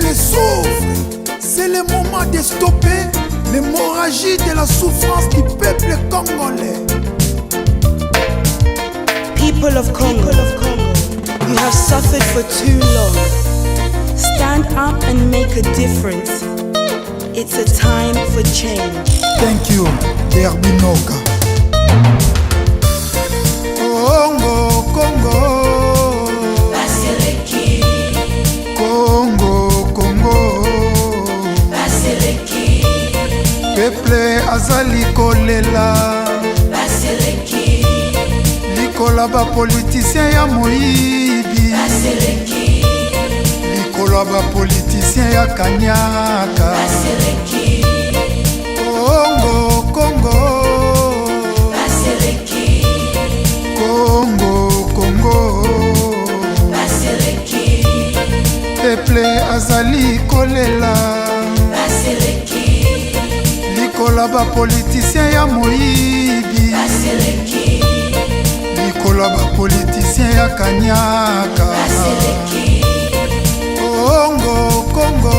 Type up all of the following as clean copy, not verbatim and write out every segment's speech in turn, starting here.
peuple souffre. C'est le moment de stopper l'hémorragie de la souffrance du peuple congolais. People of Congo, you have suffered for too long. Stand up and make a difference. It's a time for change. Thank you, Derbinoka. Congo, Congo. Baseleki. Congo, Congo. Baseleki. Peuple azali kolela. Baseleki. Likola ba politicien ya moyibi. Baseleki. Likola ba politicien ya kanyaka. Baseleki. Congo, Congo. Baseleki. Congo, Congo. Baseleki. Peuple azali kolela. Baseleki. Likola ba politicien ya moyibi. Baseleki. Likola ba politicien ya kanyaka. Baseleki. Congo, Congo.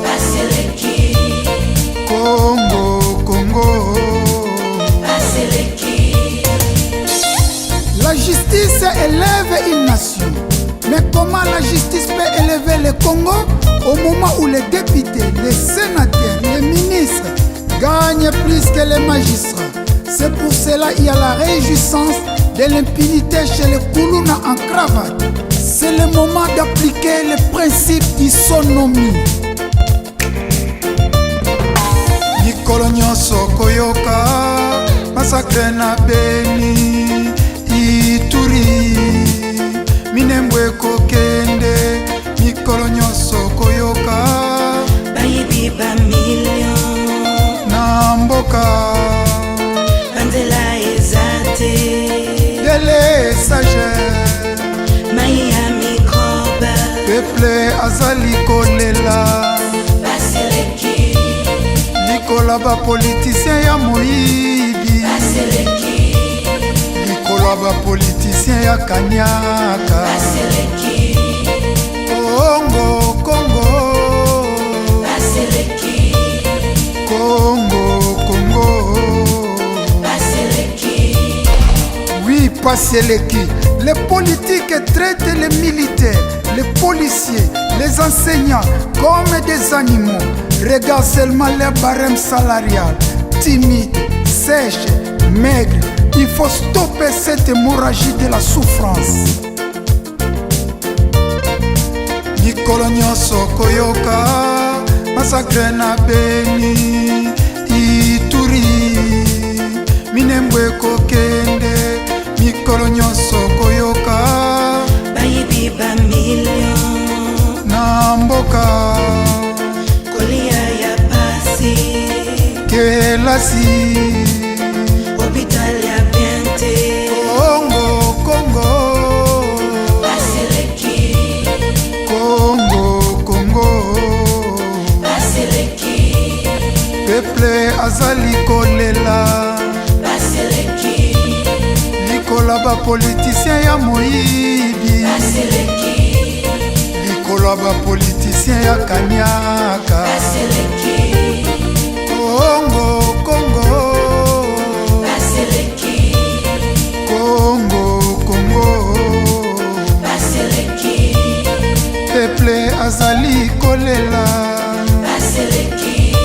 Baseleki. Congo, Congo. Baseleki. La justice élève une nation. Mais comment la justice peut élever le Congo au moment où les députés, les sénateurs, les ministres gagnent plus que les magistrats? C'est pour cela qu'il y a la réjouissance de l'impunité chez les Koulouna en cravate. C'est le moment d'appliquer le principe d'isonomie. Mikolo nyonso koyoka masakre na Beni Ituri minembwe kokende mikolo nyonso koyoka Bayibi ba million. na mboka Bandela ezate. dele sage Miami Koba. peuple azali kolela Baseleki. likola ba politicien ya moyibi Baseleki. likola ba politicien ya kanyaka. Baseleki. Congo, Congo. Baseleki. Congo, Congo. Baseleki. Oui, Paseleki. Les politiques traitent les militaires, les policiers, les enseignants comme des animaux. Regarde seulement les barèmes salariales, timides, sèches, maigres. Il faut stopper cette hémorragie de la souffrance. Mikolo nyonso koyoka masakre na Beni Ituri minembwe kokende mikolo nyonso koyoka Bayibi ba million. na mboka Kolia ya pasi. kelasi. Hospital ya Bente. Congo, Congo. Baseleki. Congo, Congo. Baseleki. Peuple azali kolela Baseleki. likola ba politicien ya moyibi Baseleki. likola ba politicien ya kanyaka. Baseleki. Congo, Congo. Baseleki. Congo, Congo. Baseleki. Peuple azali kolela Baseleki.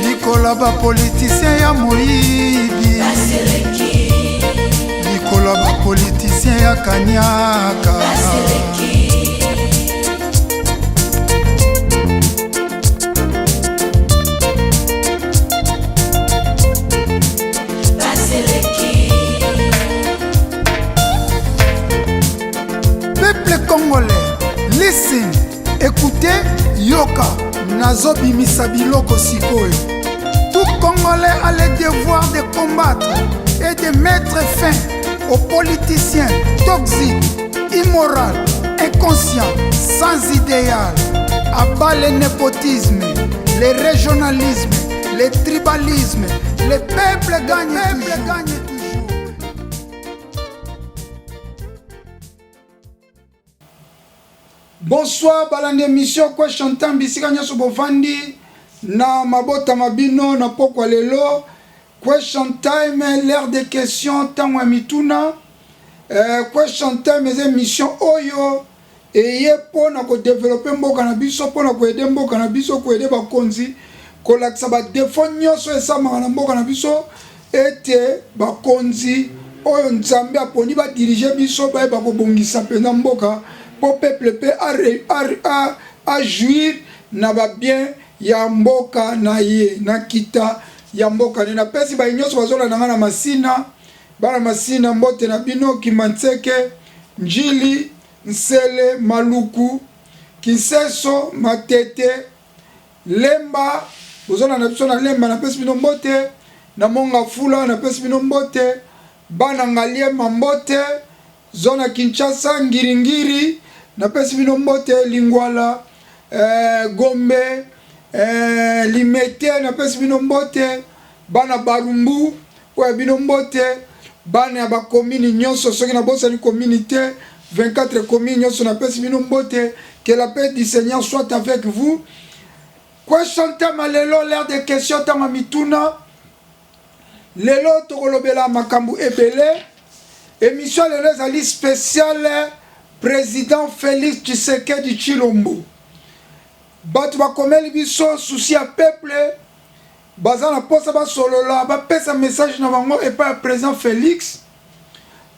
likola ba politicien ya moyibi Baseleki. likola ba politicien ya kanyaka. Baseleki. Baseleki. Peuple congolais, listen, écoutez, yoka, nazobimisa biloko sikoyo. Tout Congolais a le devoir de combattre et de mettre fin aux politiciens toxiques, immoraux, inconscients, sans idéal. Abat le népotisme, le régionalisme, le tribalisme. Le peuple gagne toujours. Bonsoir, balandi émission quoi chantant bisika nyoso bovandi na mabota mabino na pokwa lelo question time l'heure des questions tango mituna question time les émissions oyo eye pona ko développer mboka na biso pona ko aider mboka na biso ko aider bakonzi ko laksa ba défaut nyoso esama na mboka na biso ete bakonzi oyo nzambe aponi ba diriger biso ba ko bongisa pena mboka pour peuple peut à jouir na ba bien ya mboka na ye na kita ya mboka na pesi ba nyoso bazola na masina bana masina mbote na bino kimantseke njili nsele maluku kiseso matete lemba bozola na biso na lemba na pesi bino mbote na monga fula na pesi bino mbote bana ngalie mambote zona Kinshasa ngiringiri na pesi bino mbote lingwala gombe limete na pesi bino mbote bana barumbu kwa bino mbote bana ya bakomini nyonso soki na bosa ni communauté 24 communes nyonso na pesi bino mbote. Que la paix du Seigneur soit avec vous. Quoi chanter malelo l'air des questions tama mituna lelo tokolobela makambu ebele émission lelo ezali spéciale président Félix Tshisekedi Tshilombo bato bakomeli biso souci ya peuple baza na posa basolola bapesa message na bango epai ya président Félix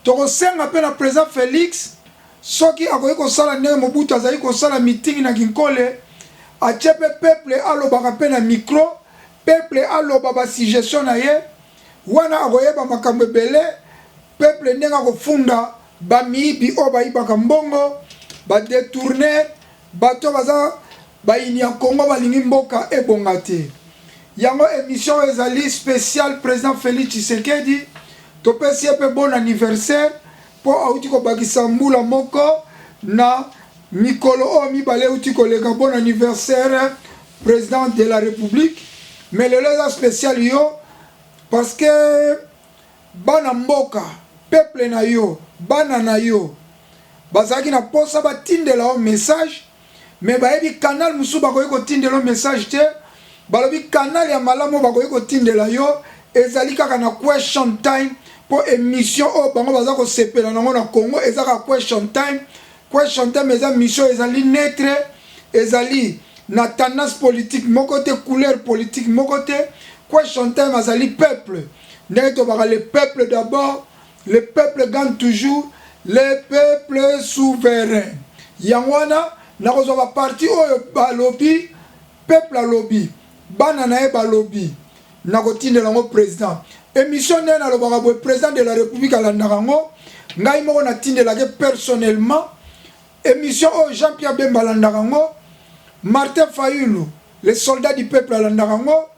tokosenga mpe na président Félix soki akoki kosala ndenge Mobutu azali kosala meeting na Kinkole atie mpe peuple alobaka mpe na micro peuple aloba basuggestion na ye wana akoyeba makambo ebele peuple ndenge akofunda bamiyibi oyo bayibaka mbongo badetourner bato baza bayini ya Congo balingi mboka ebonga te yango émission ezali spécial président Félix Tshisekedi topesi ye mpe bon anniversaire po auti kobakisa mbula moko na mikolo oyo mibale euti koleka bon anniversaire président de la République mais lelo eza spécial yo parce que bana mboka peuple na yo bana na yo bazalaki na posa batindela o message mais bayebi canal musu bakoki kotindela o message te balobi canal ya malamu bakoki kotindela yo ezali kaka na question time po émission oyo bango baza kosepela nango na Congo ezaka question time eza mission ezali neutre ezali na tendance politique moko te couleur politique moko te question time azali peuple ndenge tobaka le peuple d'abord le peuple gagne toujours le peuple souverain yango wana nakozwa baparti oyo balobi peuple alobi bana na ye balobi nakotindela yango président émission ndenge nalobaka boye président de la République alandaka yango ngai moko natindelaki personnellement émission oyo Jean-Pierre Bemba alandaka yango Martin Fayulu les soldats du peuple alandaka yango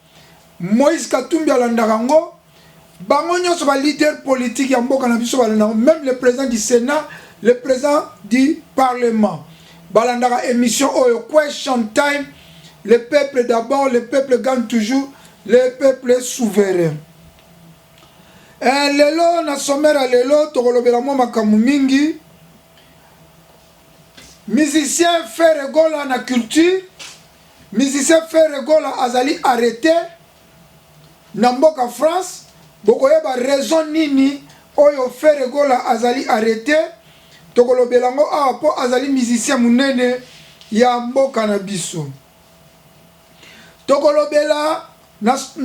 Moïse Katumbi alandaka yango bango nyonso ba leader politique ya mboka na biso balandaka même le président du Sénat le président du Parlement balandaka émission oyo question time le peuple d'abord le peuple gagne toujours le peuple souverain lelo na somera lelo tokolobela mo makambo mingi musicien Frère Gola na culture musicien Frère Gola azali arrêté na mboka France bokoyeba raison nini oyo Frère Gola azali arrêté tokolobela ngo awa po azali musicien munene ya mboka na biso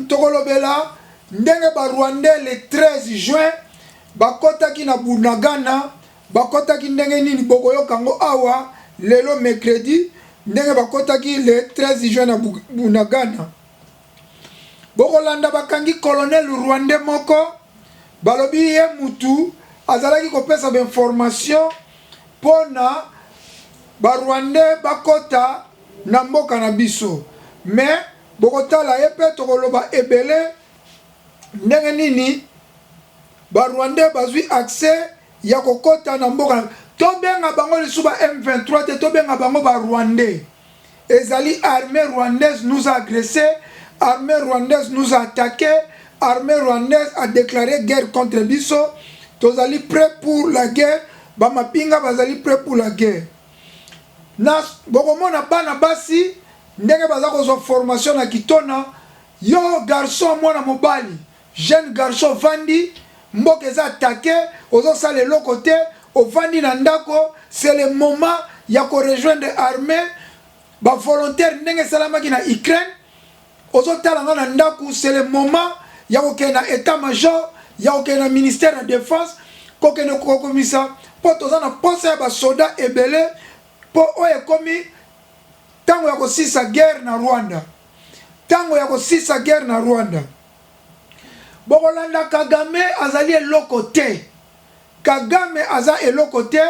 tokolobela ndenge ba Rwandais le 13 juin bakotaki na Bunagana bakotaki ndenge nini bokoyoka ngo awa lelo mercredi ndenge bakotaki le 13 juin na Bunagana bokolanda bakangi colonel Rwandais moko balobi ye mutu azalaki kopesa ba information pona ba Rwandais bakota na mboka na biso mais bokotala ye pe tokoloba ebele ndenge nini ba Rwandais bazwi accès ya kokota na mboka tobenga bango lisuba M23 te tobenga bango ba Rwandais ezali armée rwandaise nous a agressé armée rwandaise nous a attaqué armée rwandaise a déclaré guerre contre biso tozali prêt pour la guerre bamapinga bazali prêt pour la guerre na bokomona bana basi ndenge baza kozwa formation na kitona yo garçon mwana mobali jeune garçon vandi mboka eza attaqué ozosala eloko te ovandi na ndako c'est le moment ya korejoindre armée bavolontaire ndenge esalamaki na Ukraine ozotala nga na ndako c'est le moment ya kokende na état major ya kokende na ministère de défense kokende kokomisa mpo toza na posa ya basoda ebele mpo oyo ekomi ntango ya kosisa guerre na Rwanda ntango ya kosisa guerre na Rwanda bokolanda Kagame azali eloko te Kagame aza eloko te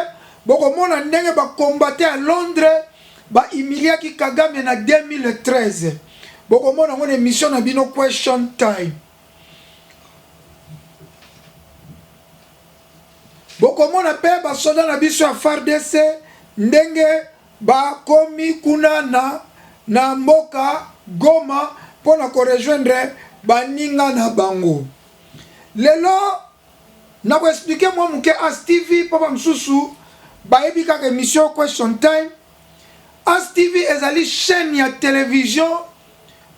bokomona ndenge bakombate à Londres bahumiliaki Kagame na 2013 bokomona ngo na émission na bino question time bokomona pe basoda na biso ya FARDC ndenge bakomi kuna na mboka Goma pona korejoindre baninga na bango lelo na ko expliquer moi muke As TV papa msusu bayebi kaka émission question time As TV ezali chaîne ya télévision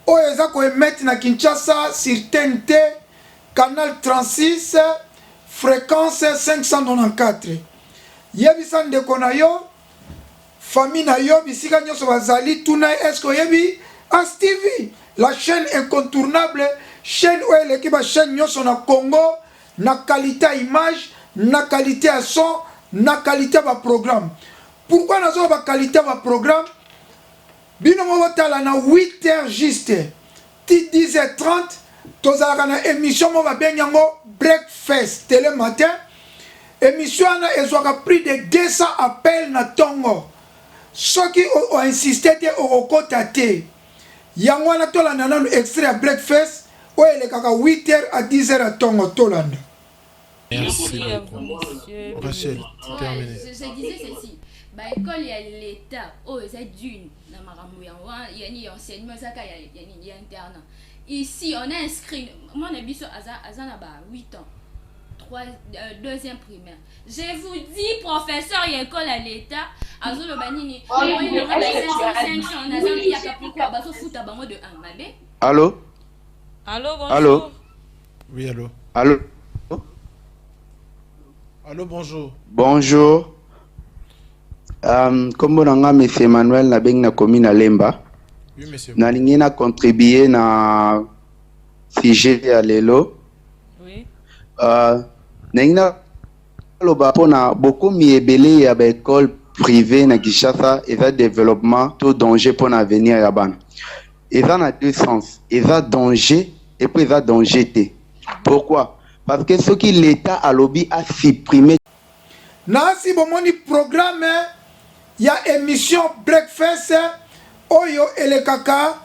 oyo eza ko emettre na Kinshasa sur TNT canal 36 fréquence 594 yebisa ndeko na yo famille na yo bisika nyonso bazali tuna est-ce yebi As TV la chaîne incontournable chaîne oyo eleki ba chaîne nyonso na Congo na qualité à image na qualité à son na qualité ba programme pourquoi nazo ba qualité ba programme bino mo tala na 8h juste ti 10h30 tozalaka na émission mo ba benyango breakfast télé matin émission na ezwaka plus de 200 appels na tongo soki o insisté te o okota te yango wana tolanda nanu extrait ya breakfast oyo elekaka 8h à 10h à tongo tolanda. Merci à vous, monsieur. Rachel, terminé. Je disais ceci. Bah, école, il y a l'État. Oh, c'est d'une. Il y a un enseignement, il y a un internat. Ici, on a inscrit. Mon habit sur Azana, 8 ans. Deuxième primaire. Je vous dis, professeur, il y a une école à l'État. Azolo Banini. Allô? Allô, bonjour. Allô? Oui, allô. Allô? Allô, bonjour. Bonjour. Comme on a M. Emmanuel na beng na commune Lemba. Oui, monsieur. Na lingi na contribuer na sujet ya lelo. Oui. Na loba pona beaucoup miebele ya ba école privée na Kinshasa et va développement tout danger pour l'avenir ya bana. Et ça na deux sens. Et ça danger et puis ça danger te. Pourquoi? Parce que ce qui l'État a lobby a supprimé. Nasi bomoni programme ya émission breakfast oyo elekaka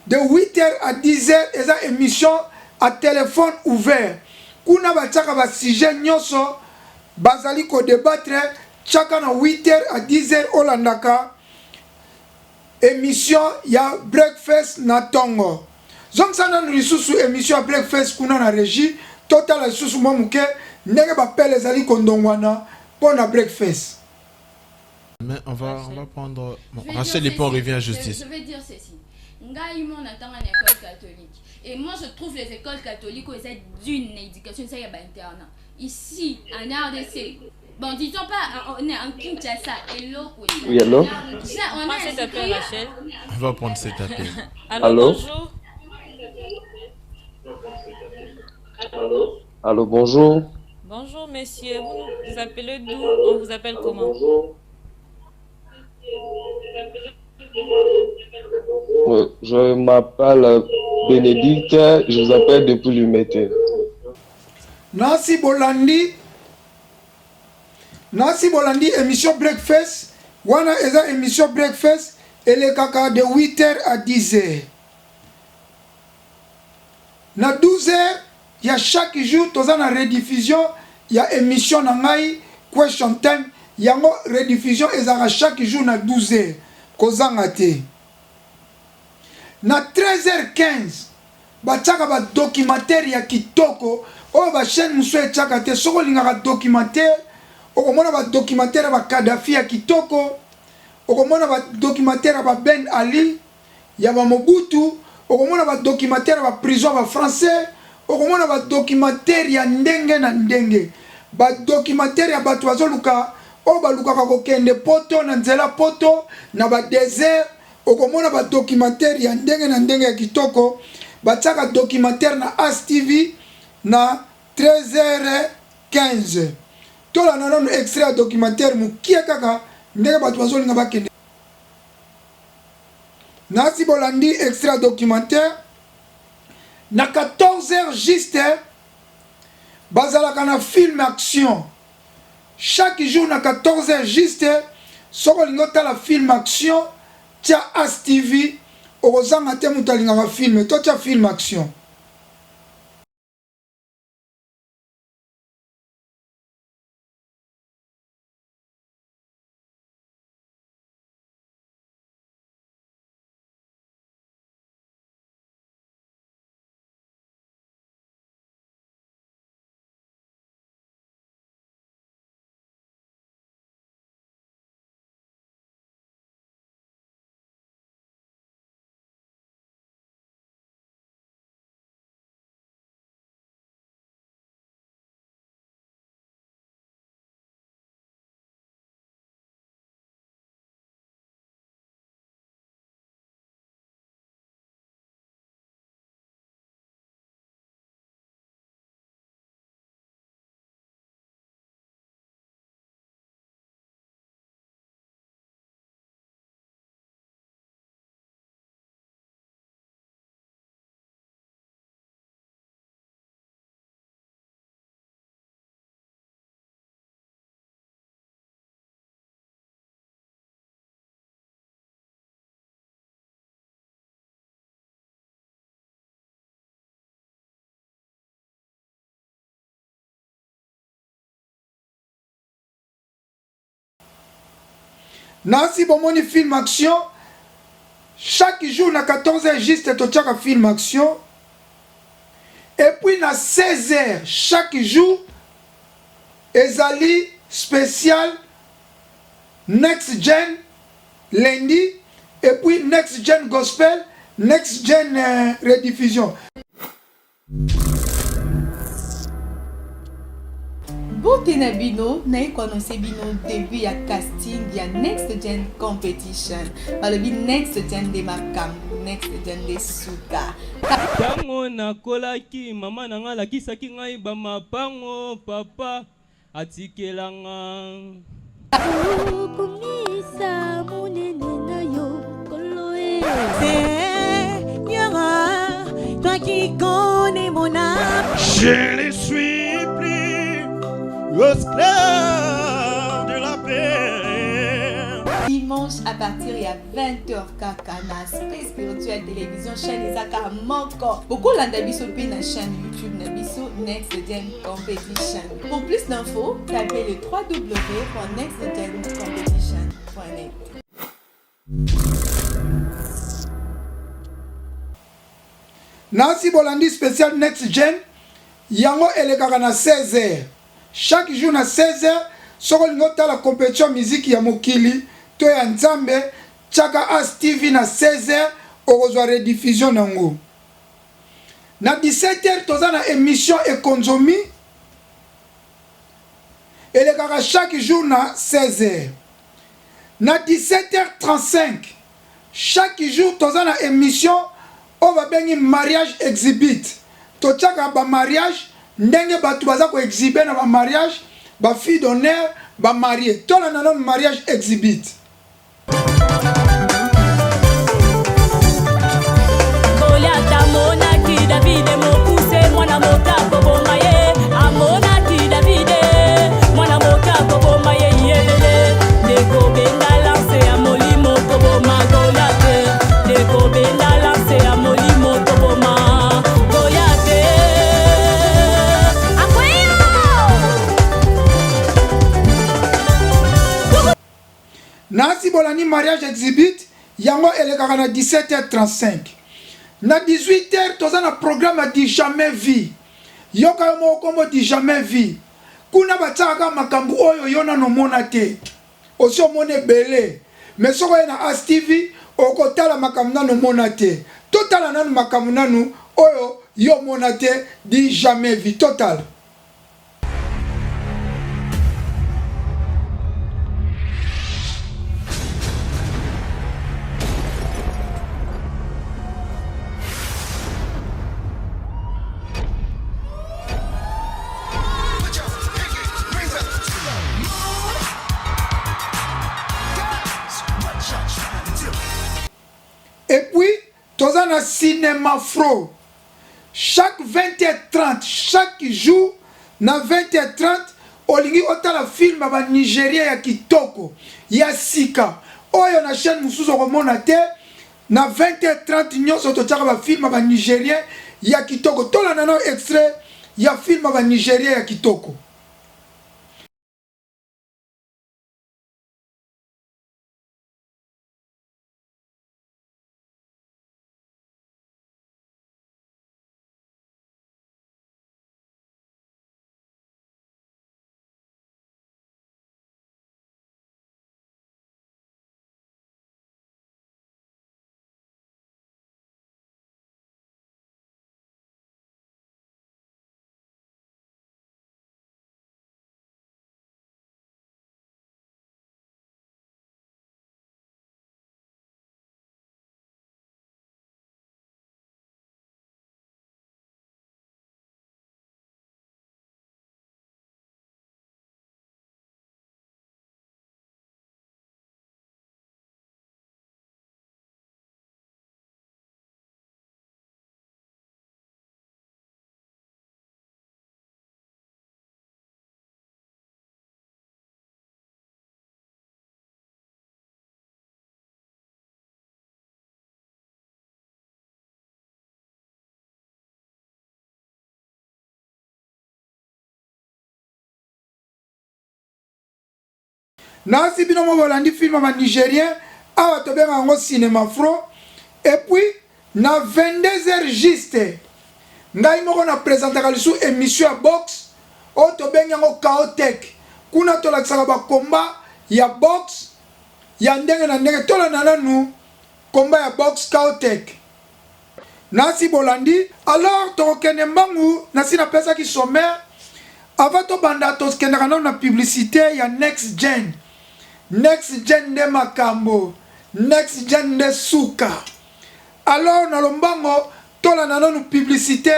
de 8h à 10h eza émission à téléphone ouvert. Kuna bachaka ba sujet nyonso bazali ko débattre chaka na 8h à 10h olandaka émission ya breakfast na tongo. Zong sana lisusu émission ya breakfast kuna na régie total lisusu momuke ndenge ba pele zali kondongwana pour la breakfast. Mais on va prendre. Bon, Rachel et puis on revient à justice. Je vais dire ceci. Ngai mon attend en école catholique. Et moi je trouve les écoles catholiques où c'est d'une éducation ça y a internat. Ici en RDC. Bon disons pas on est en Kinshasa et l'autre. Oui, allô? On a cet appel, Rachel. On va prendre cet appel. Allô, bonjour. Allô, bonjour. Bonjour, messieurs. Vous vous appelez d'où? On vous appelle comment? Je m'appelle Bénédicte. Je vous appelle depuis Lumete. Nancy Bolandi, émission breakfast. Wana eza émission breakfast. Elle est kaka de 8h à 10h. Na 12h, il y a chaque jour, toza na rediffusion, il y a émission na ngai, question time, il y a une rediffusion ezaka chaque jour na 12h. Kozanga te. Na 13h15, bachaka ba documentaire ya kitoko, o ba chaîne muso chaka te, soko lingaka documentaire, o komona ba documentaire ba Kadhafi ya kitoko, okomona ba documentaire ba Ben Ali ya ba Mobutu, okomona ba documentaire ba prison ba français, okomona ba documentaire ya ndenge na ndenge, ba documentaire ya bato bazoluka o balukaka kokende poto na nzela poto na ba désert, okomona ba documentaire ya ndenge na ndenge ya kitoko. Batiaka documentaire na As TV na 13h15. Tola nanono extrait ya documentaire mukie kaka ndenge bato bazolinga bakende. Nasi bolandi extrait documentaire na 14h juste bazalaka na film action. Chaque jour na 14h juste soko lingo tala film action tia As TV okozanga te mutu alingaka film to tia film action. Nasi bomoni film action chaque jour na 14h juste totiaka film action et puis na 16h chaque jour ezali spécial Next Gen lundi et puis Next Gen Gospel, Next Gen rediffusion. Bote na bino na annoncer bino début ya casting ya Next Gen competition. Balobi Next Gen de makambu, Next Gen de suka. Tango nakolaki mama nanga lakisaki ngai ba mapango papa atikelanga. Kumisa munene na yo koloe. Seigneur, toi qui connais mon âme, je ne suis plus esclave de la paix. Dimanche à partir de 20h Kakana Space Spirituel Télévision chaîne Isaka Moko. Beaucoup l'andabiso puis na chaîne YouTube Nabiso Next Gen Competition. Pour plus d'infos, tapez le www.nextgencompetition.net. Nancy Bolandi spécial Next Gen yango elekaka na 16h. Chaque jour na 16h, soko lingota la compétition musique ya mokili to ya nzambe chaka As TV na 16h okozwa rediffusion nango. Na 17h toza na émission Ekonzomi elekaka chaque jour na 16h. Na 17h35 chaque jour toza na émission on va bengi mariage exhibit. To chaka ba mariage ndenge batu baza ko exhiber na ba mariage ba fille d'honneur ba marié. To la nanon mariage exhibit. Goliath monaki David mokuse mwana motako bomaye amonaki David mwana motako bomaye yelele deko benda lance ya molimo to boma Goliath deko benda lance ya molimo to boma Goliath akweyo. Nancy Bolandi mariage exhibit yango elekaka na 17h35. Na 18h toza na programme di jamais vu. Yoka mo kombo di jamais vu. Kuna bataka makambu oyo yona no mona te. Oso mone belé. mais soko na As TV okotala makambo nanu mona te totala nanu makambo nanu oyo yo mona te di jamais vu total. Et puis, toza na cinéma fro. Chaque 20h30, chaque jour, na 20h30, olingi otala film ba Nigeria ya kitoko, ya sika. Oyo na chaîne mususu komona te, na 20h30 nyonso totaka ba film ba Nigeria ya kitoko. Tola nano extrait ya film ba Nigeria ya kitoko. Nasi bino mo bolandi film ma nigérien awa to benga ngo cinéma fro et puis na 22h juste ngai moko na présentaka lisu émission ya box o to benga ngo Chaotek kuna to laksaka ba combat ya box ya ndenge na ndenge to la nanu combat ya box Chaotek nasi bolandi alors to kende mbangu nasi na pesa ki sommaire avant to banda to skendaka na publicité ya Next Gen de makambo, next gen de suka. Alors na lombango tola na nonu publicité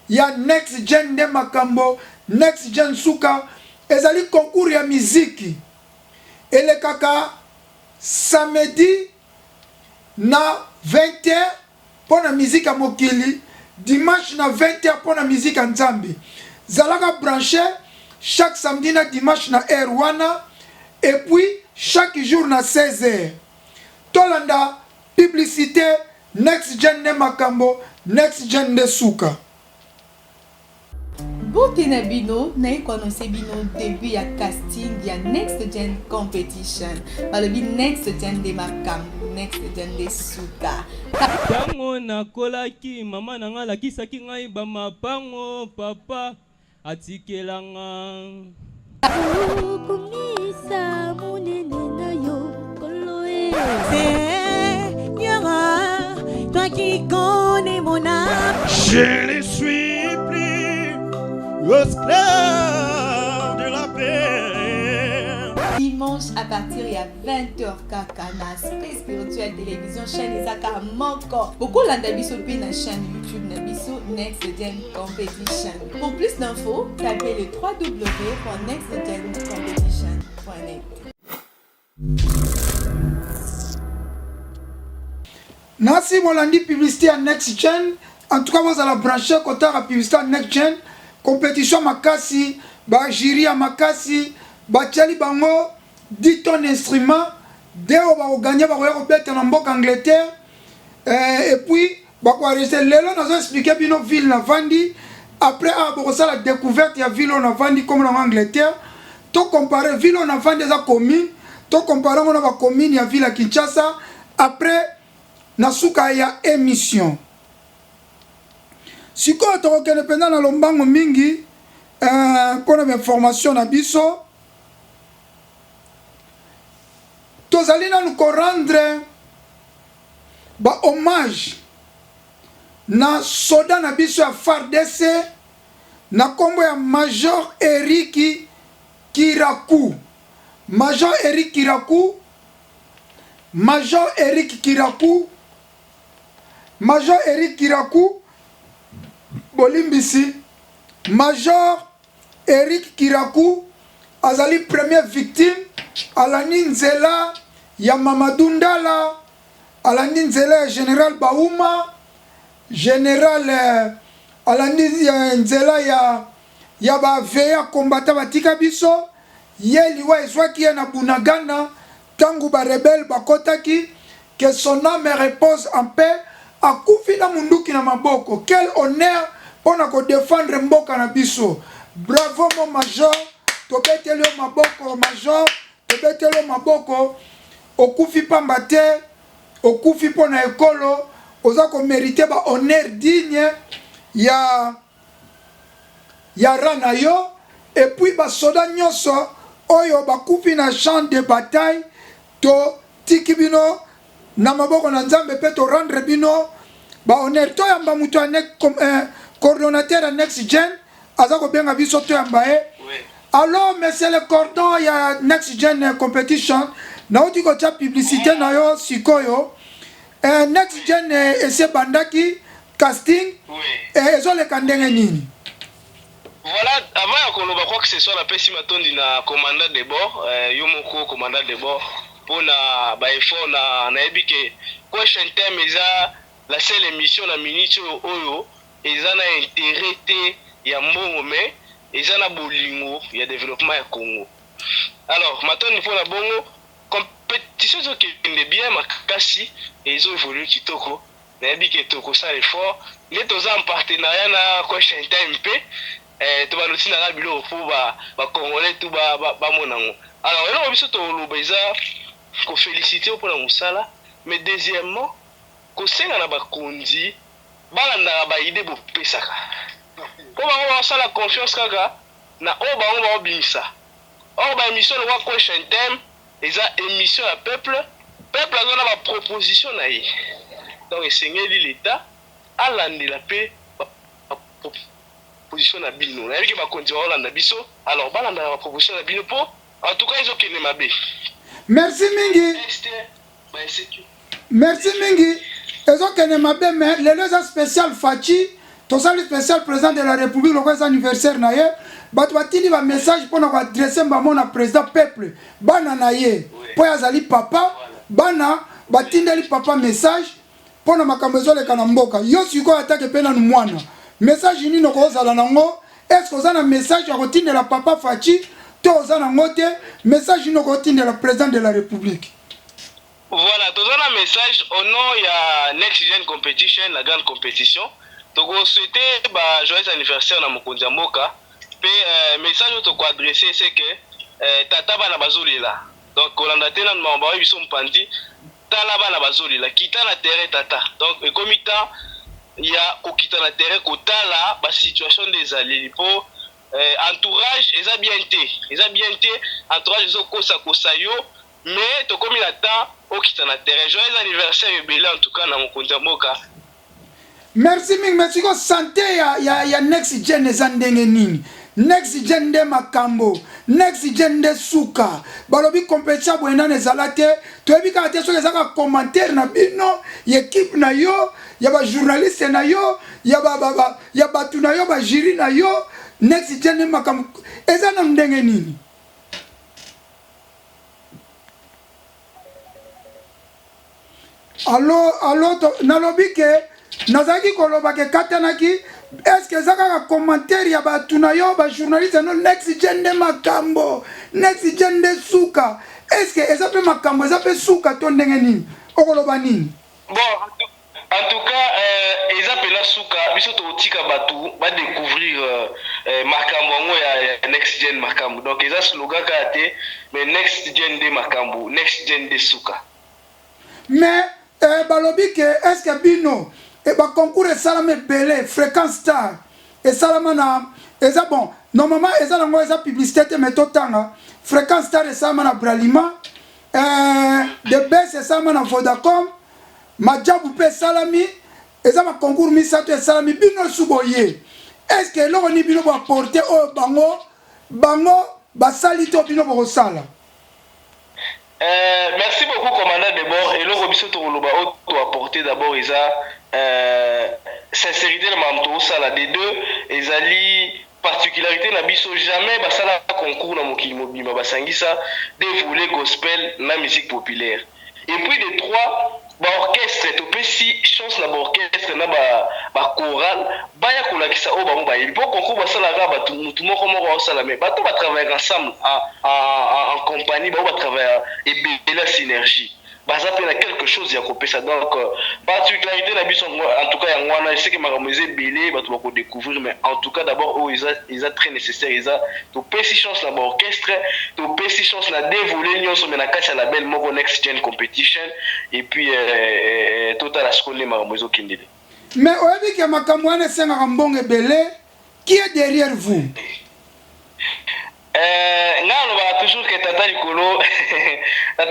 ya next gen de makambo, next gen suka ezali concours ya muziki. Ele kaka samedi na 20h pona musique ya mokili, dimanche na 20h pona musique ya nzambi. Zalaka branché chaque samedi na dimanche na R1 et puis chaque jour na 16h. Tolanda publicité next gen de makambo, next gen de suka. Bote na bino na konoce bino début ya casting ya Next Gen Competition. Balobi Next Gen de makambo, Next Gen de suka. Tango nakolaki mama na nga lakisaki ngai bamapango papa atikelanga Kumisa munene na yo koloe Seigneur, toi qui connais mon âme Je ne suis plus esclave de la paix. Dimanche à partir ya 20h kaka na Space Spirituel Télévision chaîne ezaka moko. Beaucoup landa biso pe na chaîne YouTube na biso Next Gen Competition. Pour plus d'infos, tapez le www.nextgencompetition.net. Nasi molandi publicité à Next Gen. En tout cas, vous allez brancher côté la publicité à Next Gen. Compétition makasi, ba jury à makasi, ba tchali bango, 10 tonnes d'instruments, deo ba gagner ba ko bête en mboka Angleterre. Et puis ba ko rester lelo nous expliquer bino ville na vandi après avoir ça la découverte ya ville na vandi comme en Angleterre. To comparer ville na vandi za commune, to comparer on ba commune ya ville à Kinshasa après nasuka ya émission. Si ko to ko ne pendant na lombango mingi pour la formation na biso tozali nanu korendre ba hommage na soda na biso ya FARDC na kombo ya Major Eric Kiraku. Major Eric Kiraku, Major Eric Kiraku, Major Eric Kiraku, Bolimbisi, Major Eric Kiraku, azali première victime, alani nzela ya Mamadou Ndala, alani nzela ya Général Baouma, Général alani nzela ya ba veya kombata batika biso, ye liwa ezwaki ye na Bunagana, tangu ba rebelle bakotaki, que son âme repose en paix, akufi na munduki na maboko. Quel honneur pona ko défendre mboka na biso. Bravo mon major, tobeteli yo maboko major, tobeteli yo maboko, okufi pamba te, okufi pona ekolo, oza ko mériter ba honneur digne ya rana yo, et puis ba soda nyonso oyo bakufi na champ de bataille, to tiki bino na maboko na Nzambe pe to rendre bino ba honneur. To yamba mutu anek coordonnateur à Next Gen azako benga biso to yamba e. Alors monsieur le cordon ya Next Gen competition na oti ko cha publicité na yo sikoyo. Next Gen ese bandaki casting ezo le kandenge nini. Voilà, avant qu'on va croire que ce soit la pesi matondi na commandant de bord, yomoko commandant de bord pour na ba effort na ebike question terme eza la seule émission na minute oyo eza na intérêt te ya mbongo mais eza na bolingo ya développement ya Congo. Alors matondi pour na bongo compétition qui est bien makasi et ils ont évolué kitoko na ebike toko ça effort les deux en partenariat na question time pe to ba lotina na bilo pour ba congolais tout ba monango. Alors là on biso to lobeza ko féliciter pour la musala mais deuxièmement ko senga na ba kondi balanda ba idée bo pesaka ko ba sala confiance kaka na o ba obinisa o ba émission le wa question thème eza émission ya peuple azona ba proposition na ye donc esengeli l'état alandi la paix position na bino na yiki ba kondi Hollande biso alors balanda ba proposition na bino po en tout cas ils ont kene mabe. Merci mingi. Merci mingi. Ils ont kene mabe mais le leza spécial Fachi to sali spécial président de la République le anniversaire na ye batu batili ba message pour na adresser mbamo na président peuple bana na ye po azali papa bana batindeli papa message pour na makambo ezole kana mboka yo siko atake pena nu mwana message ni no kozala nango. Est-ce que vous avez un message à retirer de la papa Fachi? Tout vous avez un message à retirer de la présidente de la République. Voilà, tout un message au nom il y a Next Gen Competition, la grande compétition. Donc on souhaite joyeux anniversaire na Mokonzi Mboka. Puis message que tu adressé c'est que tata bana bazoli là. Donc on a tellement de membres ils sont pandi tala bana bazoli là kita na terrain tata. Donc comme temps il y a kokita na terrain kotala ba situation des alliés pour entourage eza bien té entourage zo kosa yo mais to comme il attend okita na terrain. Joyeux anniversaire ebele en tout cas na Mokonzi Mboka. Merci ming merci ko santé ya Next Gen eza ndenge nini. Next Gen de makambo, Next Gen de suka. Balobi compétition bwena nezala te. Toyebi ka te soki ezaka commentaire na bino, équipe na yo, ya ba journaliste na yo, ya batu na yo, ba jury na yo. Next Gen de makambo eza na ndenge nini. Allo nalobi ke nazaki koloba ke katanaki. Est-ce que ça a un commentaire ya batu na yo ba journaliste no Next Gen de makambo, Next Gen de suka. Est-ce que ça peut makambo, ça peut suka to ndenge nini? Okoloba nini? Bon, en tout cas, ils appellent la souka, biso to tika batu va découvrir makambo ya Next Gen makambo. Donc ils ont slogan kate mais Next Gen de makambo, Next Gen de souka. Mais balobi ke est-ce que bino et bah concours et salame belé fréquence star et salamana et ça bon normalement et ça la publicité mais totanga fréquence star et salamana bralima de bes esalama na Vodacom majabu mpe esalami eza makoncours misato esalami bino suboye est ce que eloko ni bino boaporte oyo bango basali to bino bokosala. Merci beaucoup commandant de bord et le biso to loba to apporter d'abord isa sincérité na mamto sala des deux ezali particularité na biso jamais basala concours na mokili mobima basangisa dévoiler gospel na musique populaire et puis de trois ba orchestre to pesi chance na ba orchestre na ba chorale baya kolakisa o bango ba yebi po concours basala ga ba tout moko moko osala mais bato ba travailler ensemble en compagnie ba travailler et la synergie baza pe na quelque chose ya kopesa donc particularité na biso en tout cas ya ngwana je sais que makameze belé bato ba ko découvrir mais en tout cas d'abord ils a très nécessaire ils a to pesi chance na ba orchestre to pesi chance na dévoiler nyonso mais na kati la belle moko next gen competition et puis total ascolé makameze okindele mais oyebi ke makambo wana esengaka mbongo belé qui est derrière vous? On va toujours que Tata Likolo a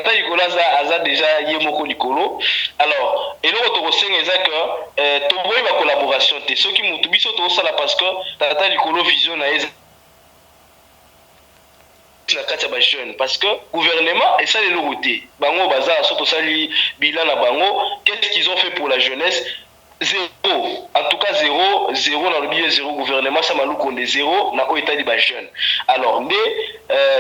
déjà yemoko Likolo. Alors, et l'autre aussi c'est que tout le monde va collaboration. Ceux qui m'ont tout biso tout ça là parce que Tata Likolo vision na kati ba jeune parce que gouvernement et ça les loroté. Bango bazar surtout ça li bilan na bango, qu'est-ce qu'ils ont fait pour la jeunesse? Zéro, en tout cas zéro dans le milieu zéro gouvernement ça m'a loué de zéro na état de jeune. Alors né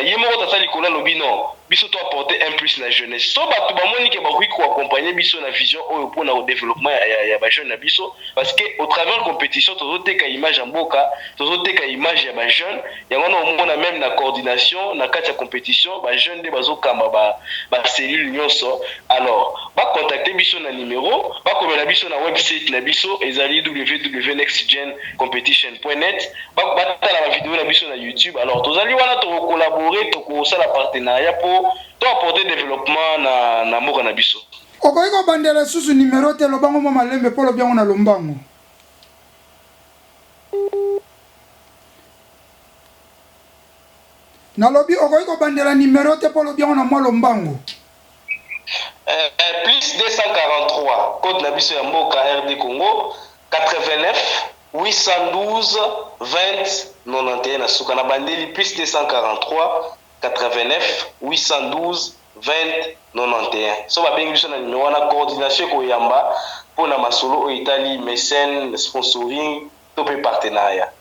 yemo tata likola lobi non biso to apporter un plus la jeunesse so ba to ba moni ke ba ko accompagner biso na vision au pour na au développement ya ba jeune na biso parce que au travers compétition to te ka image en boka to te ka image ya ba jeune ya wana on a même na coordination na kati ya compétition ba jeune de bazo kamba ba cellule nyonso alors ba contacter biso na numéro ba ko na biso na website na biso ezali www.nextgencompetition.net ba tala la vidéo na biso na YouTube alors tozali wana to collaborer to ko sala partenariat pour to apporter développement na mboka na biso. Okoki kobandela susu numéro te lobango mo malembe polo biango na lombango. Nalobi okoki kobandela numéro te polo biango na mo lombango. Plus 243 code na biso ya mboka RD Congo 89 812 20 91 na suka na bandeli plus 243 89 812 20 91 so ba bengi biso na numéro na coordination ko yamba pour na masolo o Italie mécène sponsoring to pe partenariat.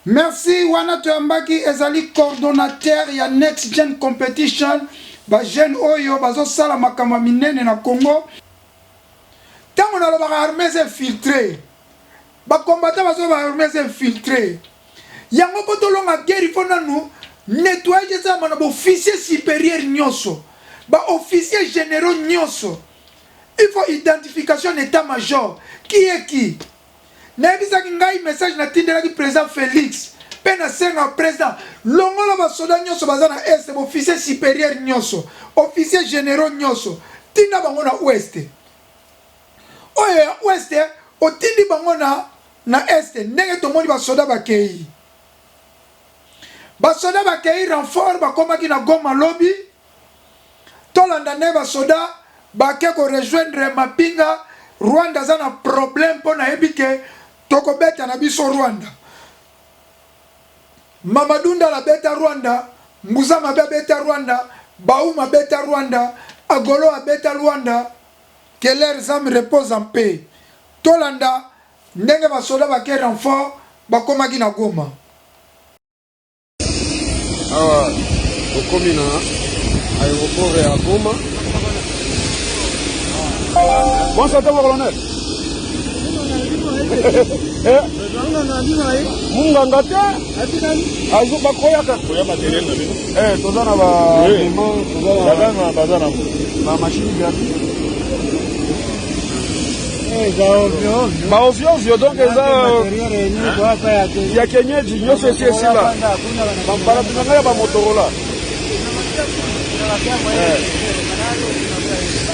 Merci wana to yambaki ezali coordonnateur ya Next Gen Competition ba jeune oyo bazo sala makama minene na Congo tango na lobaka armées infiltrées ba combattant bazo ba armées infiltrées yango potolonga guerre fo nanu nettoyer ça mana ba officier supérieur nyonso ba officier généraux nyonso il faut identification d'état-major qui est qui na bisaki ngai message na tindela ki président Félix pena senga président longola ba soda nyonso baza na est officier supérieur nyonso officier généraux nyonso tinda bango na ouest oyo ouest otindi bango na est ndenge tomoni ba soda bakei renfort bakomaki na Goma lobby tolanda ne ba soda bake ko rejoindre Mapinga Rwanda za na problème pona ebike tokobeta na biso Rwanda Mamadunda la beta Rwanda Mbuzama beta Rwanda Bauma beta Rwanda Agolo beta Rwanda que leurs âmes reposent en paix tolanda ndenge ba soda bake renfort bakomaki na Goma awa okomi na aéroport ya Goma. Bonsoir colonel. Munganga te azo bakoyaka koya matériel na bino tozana ba tozana bazana ba machine gari ba ovyo donc eza ya kenyeji nyonso esi esila bambala tunanga ya bamotorola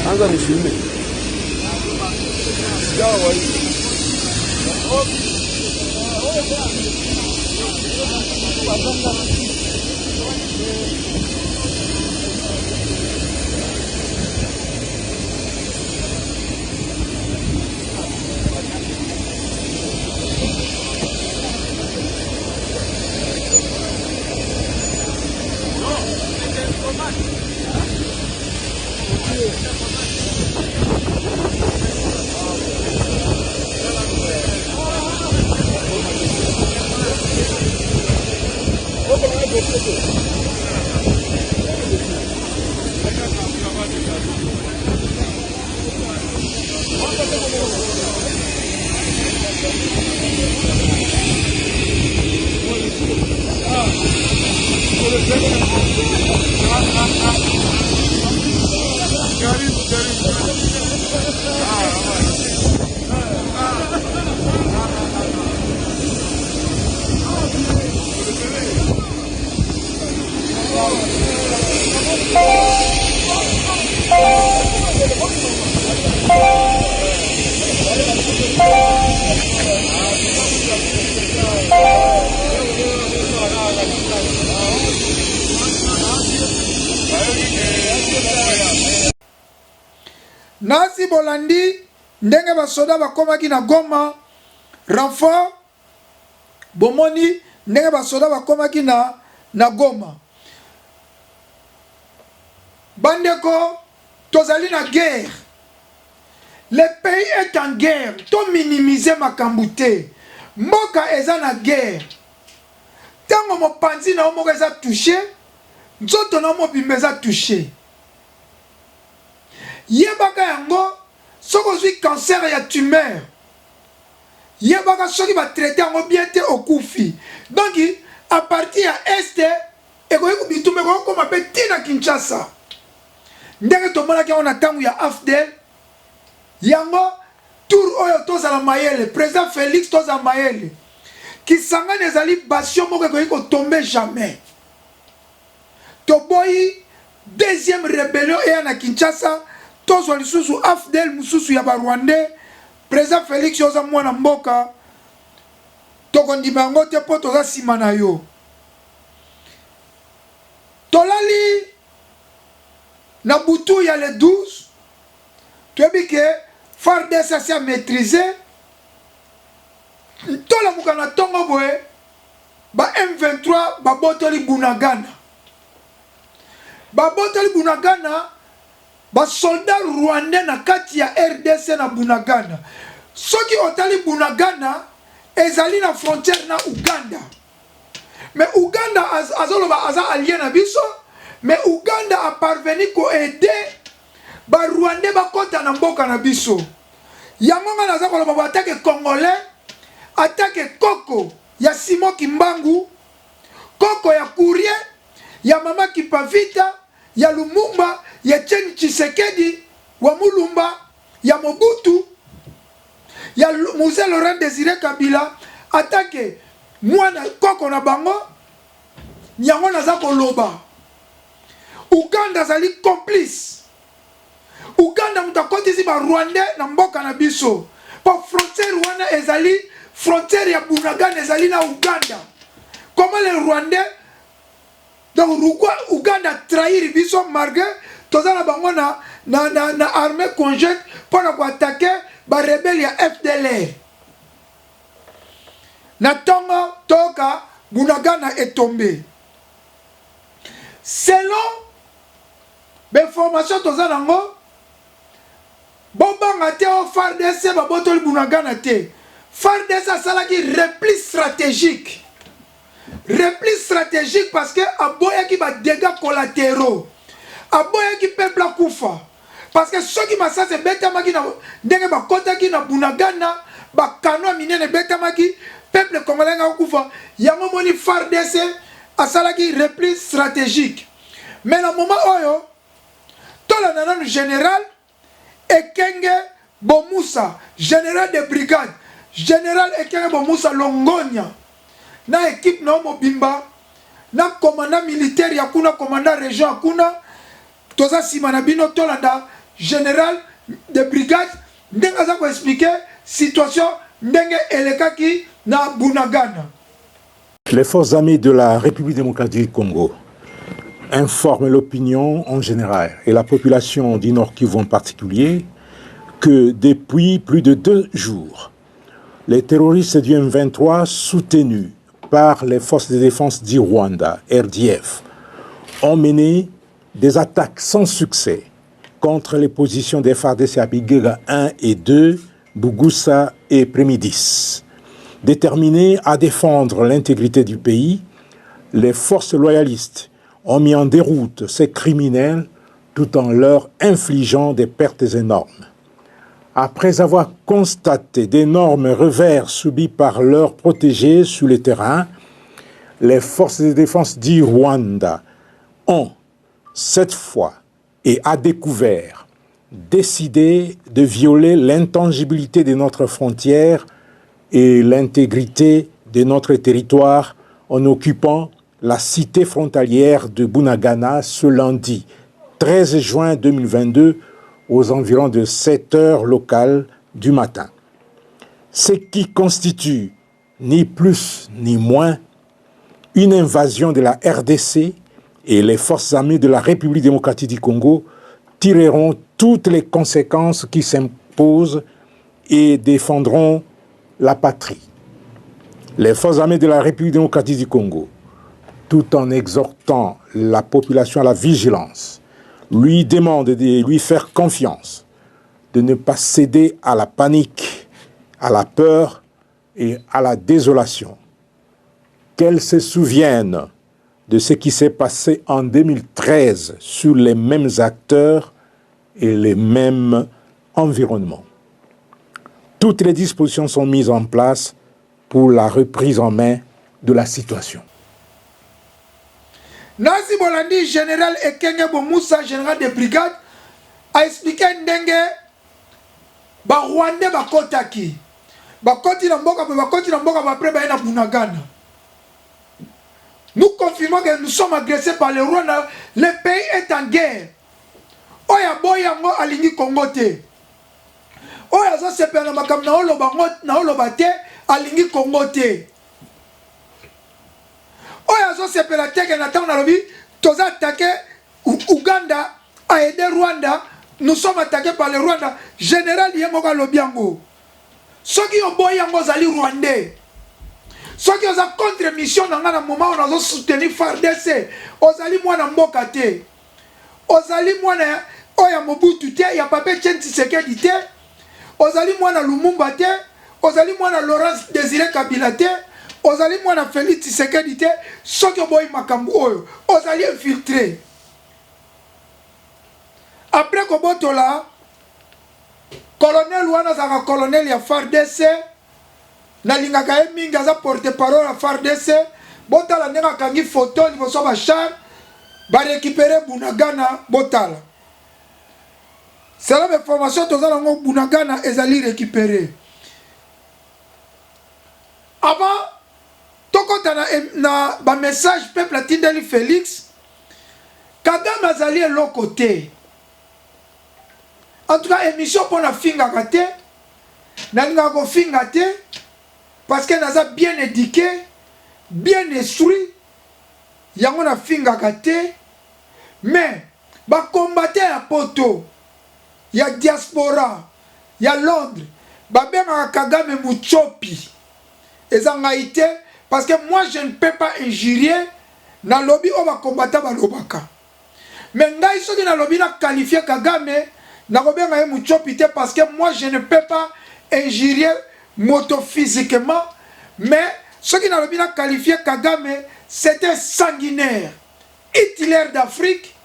anza ni filme Nasi bolandi ndenge basoda bakomaki na Goma renfort bomoni ndenge basoda bakomaki na Goma bandeko tozali na guerre. Le pays est en guerre. To minimiser makambo te. Mboka eza na guerre. Tango mopanzi na moko eza touché, nzoto na mobimba eza touché. Yebaka yango soko zwi cancer ya tumeur. Yebaka soki ba traiter yango bien te okufi. Donc à partir ya este ekoki bitumbe ko koma pe tina Kinshasa. Ndenge tomona ki on tangu ya AFDEL yango tour oyo tozala mayele président Félix toza mayele kisanga nezali bastion moko ekoki kotombe jamais. Toboyi deuxième rébellion eya na Kinshasa tozwa lisusu AFDEL mususu ya ba Rwandais président Félix yoza mwana mboka tokondima yango te po toza sima na yo. Tolali na butu ya le 12 toyebi ke FARDC a maîtrisé tola mukana tongo boye ba M23 babotoli Bunagana ba soldat rwandais na kati ya RDC na Bunagana. Soki otali Bunagana ezali na frontière na Uganda, mais Uganda azoloba aza allié na biso, mais Uganda a parvenu ko aider ba Rwandais ba kota na mboka na biso. Yango naza koloba ba attaque congolais, attaque Koko ya Simon Kimbangu, Koko ya Courrier, ya Mama Kipavita, ya Lumumba, ya Chen Tshisekedi, wa Mulumba, ya Mobutu, ya Mzee Laurent Désiré Kabila, attaque mwana Koko na bango, yango naza koloba. Uganda zali complice. Uganda mutakotisi ba Rwandais na mboka na biso. Po frontière Rwanda ezali frontière ya Bunagana ezali na Uganda. Comment les Rwandais donc Uganda trahir biso malgré tozala bango na armée conjointe pour attaquer ba rebelle ya FDLR. Na tonga toka Bunagana est tombé. Selon l'information tozala nango bobanga te o FARDC babotoli Bunagana te. FARDC asalaki repli stratégique. Repli stratégique parce que aboyaki ba dégâts collatéraux. Aboyaki peuple akufa. Parce que ceux qui masase betamaki na ndenge bakotaki na Bunagana ba kano minene betamaki peuple congolais akufa. Yango moni FARDC asalaki repli stratégique. Mais le moment oyo tola nananu général Ekenge Bomusa, général de brigade, général Ekenge Bomusa Longonia, na équipe na Mobimba, na commandant militaire yakuna, commandant région yakuna, toza simanabino tolanda, général de brigade, ndenge za ko expliquer situation ndenge elekaki na Bunagana. Les forces armées de la République démocratique du Congo informent l'opinion en général et la population du Nord Kivu en particulier que depuis plus de 2 jours, les terroristes du M23 soutenus par les forces de défense du Rwanda, RDF, ont mené des attaques sans succès contre les positions des FARDC à Bigega 1 et 2, Bugusa et Prémidis. Déterminés à défendre l'intégrité du pays, les forces loyalistes ont mis en déroute ces criminels tout en leur infligeant des pertes énormes. après avoir constaté d'énormes revers subis par leurs protégés sur le terrain, les forces de défense du Rwanda ont, cette fois et à découvert, décidé de violer l'intangibilité de notre frontière et l'intégrité de notre territoire en occupant la cité frontalière de Bunagana ce lundi 13 juin 2022 aux environs de 7 heures locales du matin. Ce qui constitue ni plus ni moins une invasion de la RDC, et les forces armées de la République démocratique du Congo tireront toutes les conséquences qui s'imposent et défendront la patrie. Les forces armées de la République démocratique du Congo, tout en exhortant la population à la vigilance, lui demandent de lui faire confiance, de ne pas céder à la panique, à la peur et à la désolation. Qu'elle se souvienne de ce qui s'est passé en 2013 sur les mêmes acteurs et les mêmes environnements. Toutes les dispositions sont mises en place pour la reprise en main de la situation. Nazi Bolandi, général Ekenge Bomoussa, général de brigade, a expliqué ndenge ba Rwandais ba kotaki. Ba koti na mboka ba après ba na Bunagana. Nous confirmons que nous sommes agressés par le Rwanda. Le pays est en guerre. Oya boyango alingi Congo te. Oya zo sepena makam na oloba te alingi Congo te. Oya zo sepela teke na tango na lobi toza attaqué Uganda a aidé Rwanda. Nous sommes attaqués par le Rwanda. Général Yemoka Lobiango. Soki yo boyango zali Rwandais. Ceux qui ont contre mission dans le moment où nous avons soutenu FARDC, ozali mwana mboka te, ozali mwana oya Mobutu te, ya Pape Etienne Tshisekedi te, ozali mwana Lumumba te, ozali mwana Laurent Désiré Kabila te, ozali mwana Félix Tshisekedi te, ceux qui ont boyi makambu oyo, ozali infiltré. Après Kobotola, colonel wana zaka colonel ya FARDC, nalingaka ye mingi aza porte-parole à FARDC, botala ndenge akangi photo liboso ba char ba récupérer Bunagana botala. C'est la information toza nango Bunagana ezali récupérer. Avant tokota na ba message peuple atindeli Félix Kagame azali eloko te. En tout cas émission pour na finga kate nalinga ko finga te. Parce que nous sommes bien éduqués, bien instruits, il y a un finga kate, mais les combattants à Poto, il y a diaspora, il y a Londres, il y a Kagame Muchopi, et ça a été parce que moi je ne peux pas injurier dans le lobby où les combattants balobaka. Mais ngai soki na lobby na qualifié Kagame, na kobenga Muchopi parce que moi je ne peux pas injurier moto physiquement, mais ce qui n'a pas qualifié Kagame, c'était sanguinaire, Hitler d'Afrique,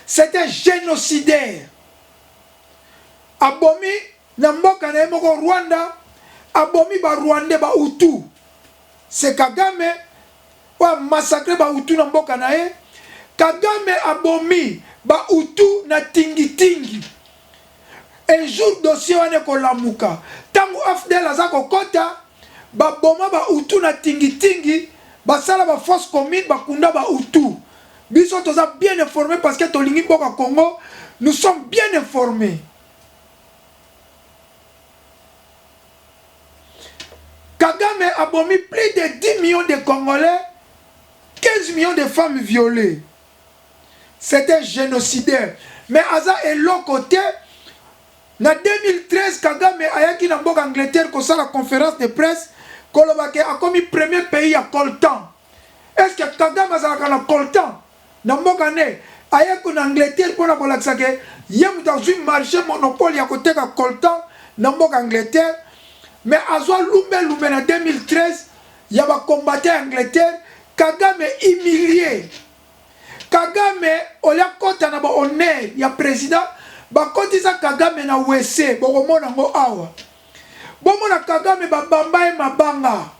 c'était génocidaire. Abomi, Namboka na Moko Rwanda, Abomi ba Rwandais ba Hutu. C'est Kagame, wa massacré ba Hutu Namboka na e. Kagame abomi ba Hutu na tingi tingi. Un jour dossier wane ko lamuka tangu afdel azako kota ba boma ba Hutu na tingi tingi ba sala ba force commune ba kunda ba Hutu biso toza bien informés parce que tolingi boka Congo nous sommes bien informés. Kagame a bomi plus de 10 millions de Congolais, 15 millions de femmes violées. C'était génocidaire. Mais Aza est l'autre côté. En 2013, Kagame ayaki na mboka Angleterre ko la conférence de presse kolobake a commis premier pays à Coltan. Est-ce que Kagame azalaka na Coltan na mboka ne ayaki na Angleterre pour na kolakisa ke yem dans un marché monopole ya koteka Coltan na mboka Angleterre, mais azwa lumbe na 2013 ya ba combattant Angleterre. Kagame humilié. Kagame olia kota na ba honneur ya président bakotisa Kagame na wese bokomona ngo awa bomona Kagame babamba ye mabanga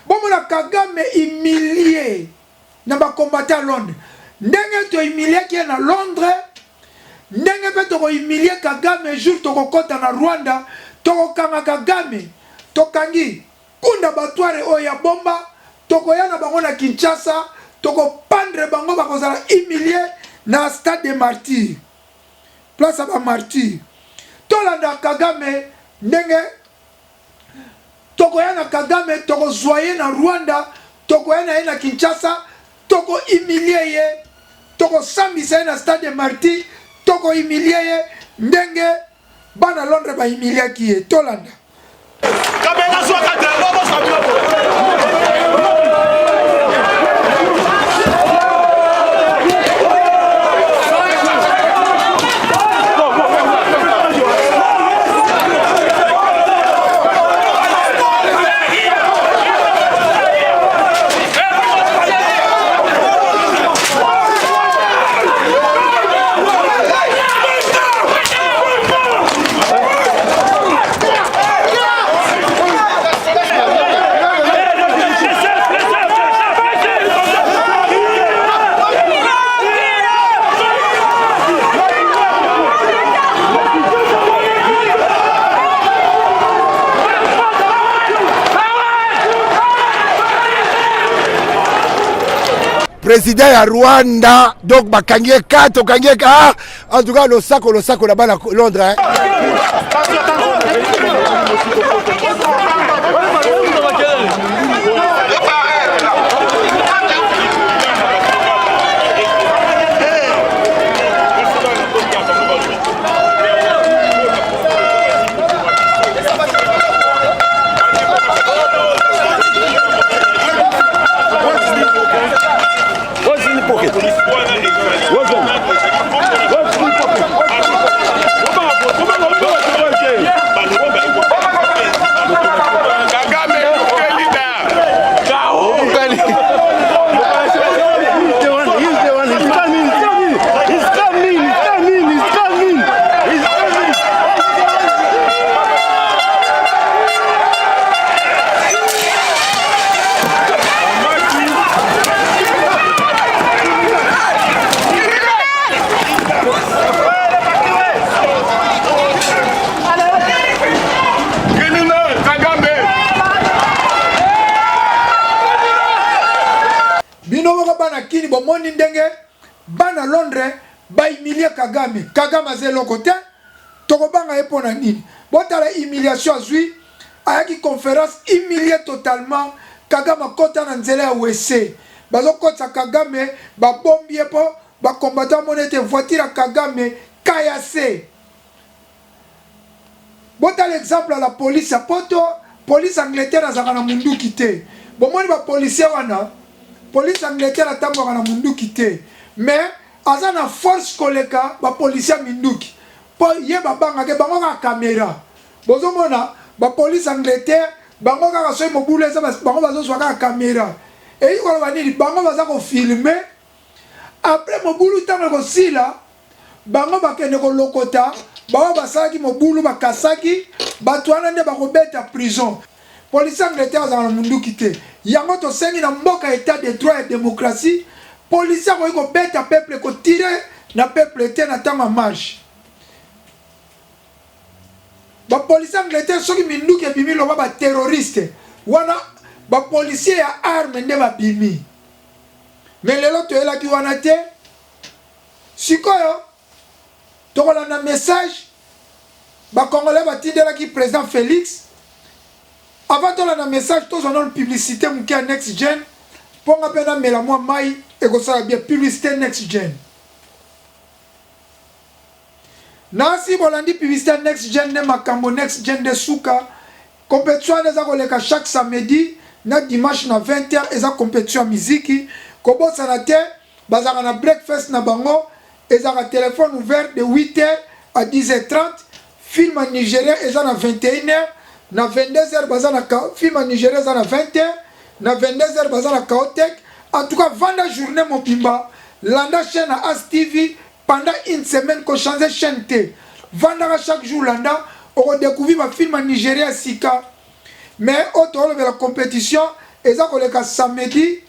bomona Kagame humilié na bakombata à Londres ndenge to humilié ki na Londres ndenge pe to humilié Kagame jour to kokota na Rwanda to kokanga Kagame to kangi kunda batware oya bomba to koyana bango na Kinshasa to kopandre bango bakozala humilié na stade des martyrs place à ba martyrs tolanda Kagame ndenge tokoyana Kagame toko zoyer na Rwanda tokoyana ye na Kinshasa toko humilier ye toko sambisa ye na stade des martyrs toko humilier ye ndenge bana Londres ba humilier ki ye tolanda Kabela so ka de bobo président ya Rwanda donc bakangi 4 okangi en tout cas le sako là-bas à Londres hein. Bomoni ndenge bana Londres ba humilier Kagame azelo côté tokobanga epona nini botala humiliation azui ayaki conférence humilié totalement Kagame kota na nzela ya WC bazo kota Kagame ba bombie po ba combattant monete voiture Kagame kayase botala exemple la police poto police Angleterre azaka na mundu kité bomoni ba policier wana police Angleterre atamboka na munduki te mais aza na force koleka ba policier minduki po ye babanga ke bango ka caméra bozomona ba police Angleterre bango ka so mobulu eza bango bazo swaka caméra et iko ba nini bango baza ko filmer après mobulu tango ko sila bango bakende ko lokota bango basaki mobulu bakasaki batwana nde bakobeta prison police Angleterre aza na munduki te yango to sengi na mboka état de droit et démocratie police ko beta peuple ko tirer na peuple te na tama marche ba police Angleterre soki minduki bimi lo ba terroriste wana ba policier ya arme nde ba bimi mais lelo to ela ki wana te sikoyo to kola na message ba congolais ba tindela ki président Félix avant de la message, tous on a une publicité qui est next gen. Pour nga pena mela moi mai et que ça bien publicité next gen. Nasi bolandi publicité next gen ne makambo next gen de souka. Compétition des akoleka chaque samedi na dimanche na 20h eza compétition musique. Kobo sanate bazaka na breakfast na bango ezaka téléphone ouvert de 8h à 10h30. Film en Nigeria eza na 21h. Na 22h bazana film en Nigeria za na 20h na 22h bazana Kaotek en tout cas vanda journée mobimba landa chaîne As TV pendant une semaine qu'on change chaîne T. Vendra chaque jour landa, on découvre ma film en Nigeria Sika. Mais autour de la compétition, et ça qu'on samedi,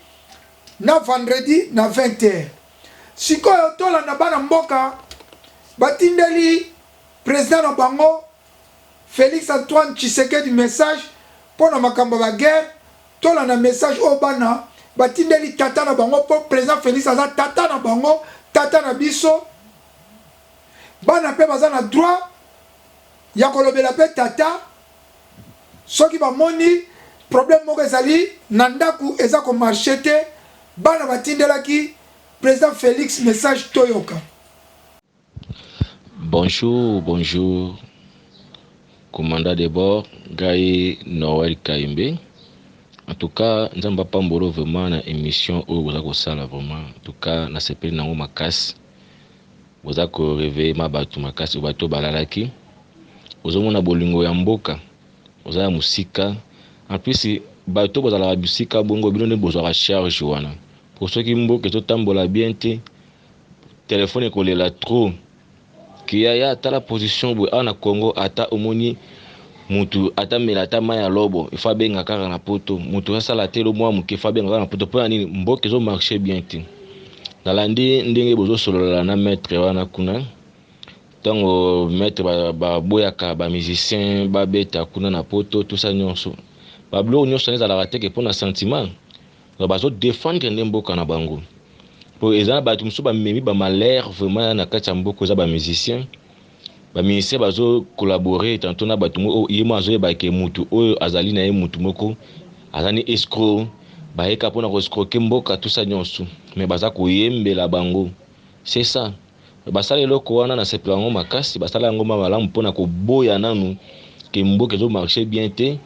na vendredi, na 20h. Siko autour la nabana mboka, batindeli président na bango Félix Antoine Tshisekedi du message pour na makambo ba guerre, to la na message au bana, batindeli tata na bango pour président Félix aza tata na bango, tata na biso. Bana pe baza na droit ya kolobela pe tata. Soki ba moni problème moko ezali nandaku eza ko marché te bana batindelaki président Félix message toyoka. Bonjour, commandant de bord, Gaï Noël Kaimbe. En tout cas, nous avons pas vraiment une émission où vous avez ça vraiment. En tout cas, na sepeli nango makasi. Vous avez réveillé ma batu makasi ou bato balalaki. Vous avez mona bolingo ya mboka. Vous avez musika. En plus, bato vous avez musika bongo bino ne bozwa charge wana. Pour ceux qui mboka to tambola bien te téléphone ekolela trop. Kiya ata la position bo ana Congo ata omoni mutu ata melata maya lobo il faut benga kaka na poto mutu asa la telo mwa muke fa benga na poto pour nini mboka zo marcher bien te nalandi ndenge bozo solola na maître wana kuna tango maître ba boyaka ba musicien ba beta kuna na poto tout ça nyonso ba blo nyonso neza la rateke pour na sentiment ba zo défendre ndemboka na bango. Pour exemple, ba tumso ba memi ba malheur vraiment na kati ya mboko za ba musicien ba musicien bazo collaborer tantôt na batumo yemo azo ba ke mutu oyo azali na ye mutu moko azani escroc ba eka pona ko escroquer mboka tout ça nyonso mais baza ko yembela bango c'est ça basala eloko wana na sepela ngo makasi basala ngo malamu pona ko boya nanu ke mboka zo marcher bien te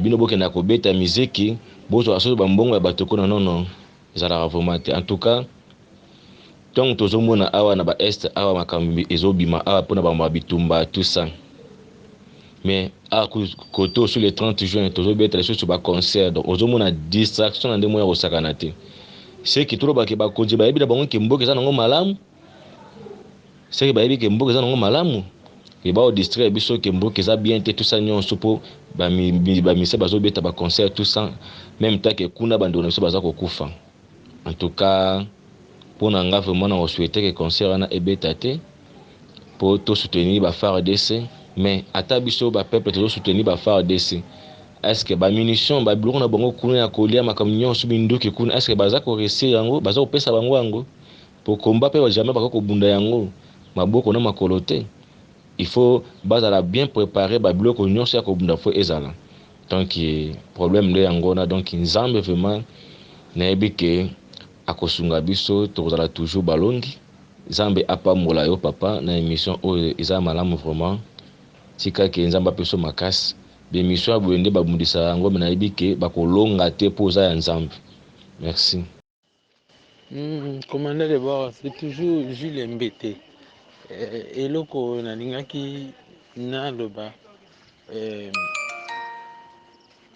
bino boke na ko beta musique bozo aso ba mbongo ya batoko non ezala vraiment te. En tout cas donc tozomona awa na ba est awa makambi ezobima awa pona ba bitumba tout ça mais à koto sur le 30 juin tozobeta les choses ba concert donc ozomona distraction na ndemo ya kosakana te c'est que tout ba ke ba konje ba yebi bango ke mboka za nango malamu c'est que ba yebi ke mboka za nango malamu ke ba o distraire biso ke mboka za bien te tout ça nyonso po ba mise bazobeta ba concert tout ça même temps que kuna bandona biso baza kokufa. En tout cas, pour nous vraiment souhaiter que le concert ait été pour soutenir les FARDC, mais à tabiso le peuple doit soutenir les FARDC. Est-ce que les munitions, les blocs na bango kuna kolia makamnyo subindu ki kuna est-ce que baza ko rester yango, baza ko pesa bango yango pour combat pe jamais bako bunda yango, maboko na makolote. Il faut bazala bien préparer les blocs nyonso ya ko bunda fo ezala. Donc problème le yango na donc nzambe vraiment na ebike akosunga biso tozala toujours balongi nzambe apambola yo papa na émission oyo eza malamu vraiment tika ke nzamba peso makasi bémission abwende babundisa yango na ebike bakolonga te poza ya nzambe. Merci. Commandant de bord, c'est toujours Jules Mbete. Eloko nalingaki na loba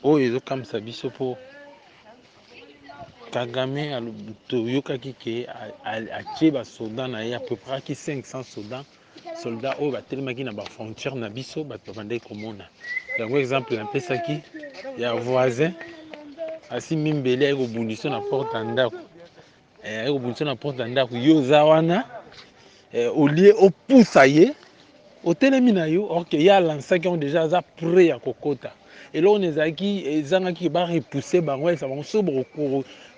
oyo ezokamisa biso po Kagame toyokaki ke atie basoda na ye à peu près 500 soldats oyo batelemaki na bafrontière na biso bato bavandaki komona yango exemple napesaki ya voisin asimi mbele aye kobundisa na porte ya ndako aye kobundisa na porte ya ndako yo oza wana olie opusa ye otelemi na yo orke ye alansaki yango déjà aza prêt ya kokota eloko ezalaki ezangaki barepouse bango esa bango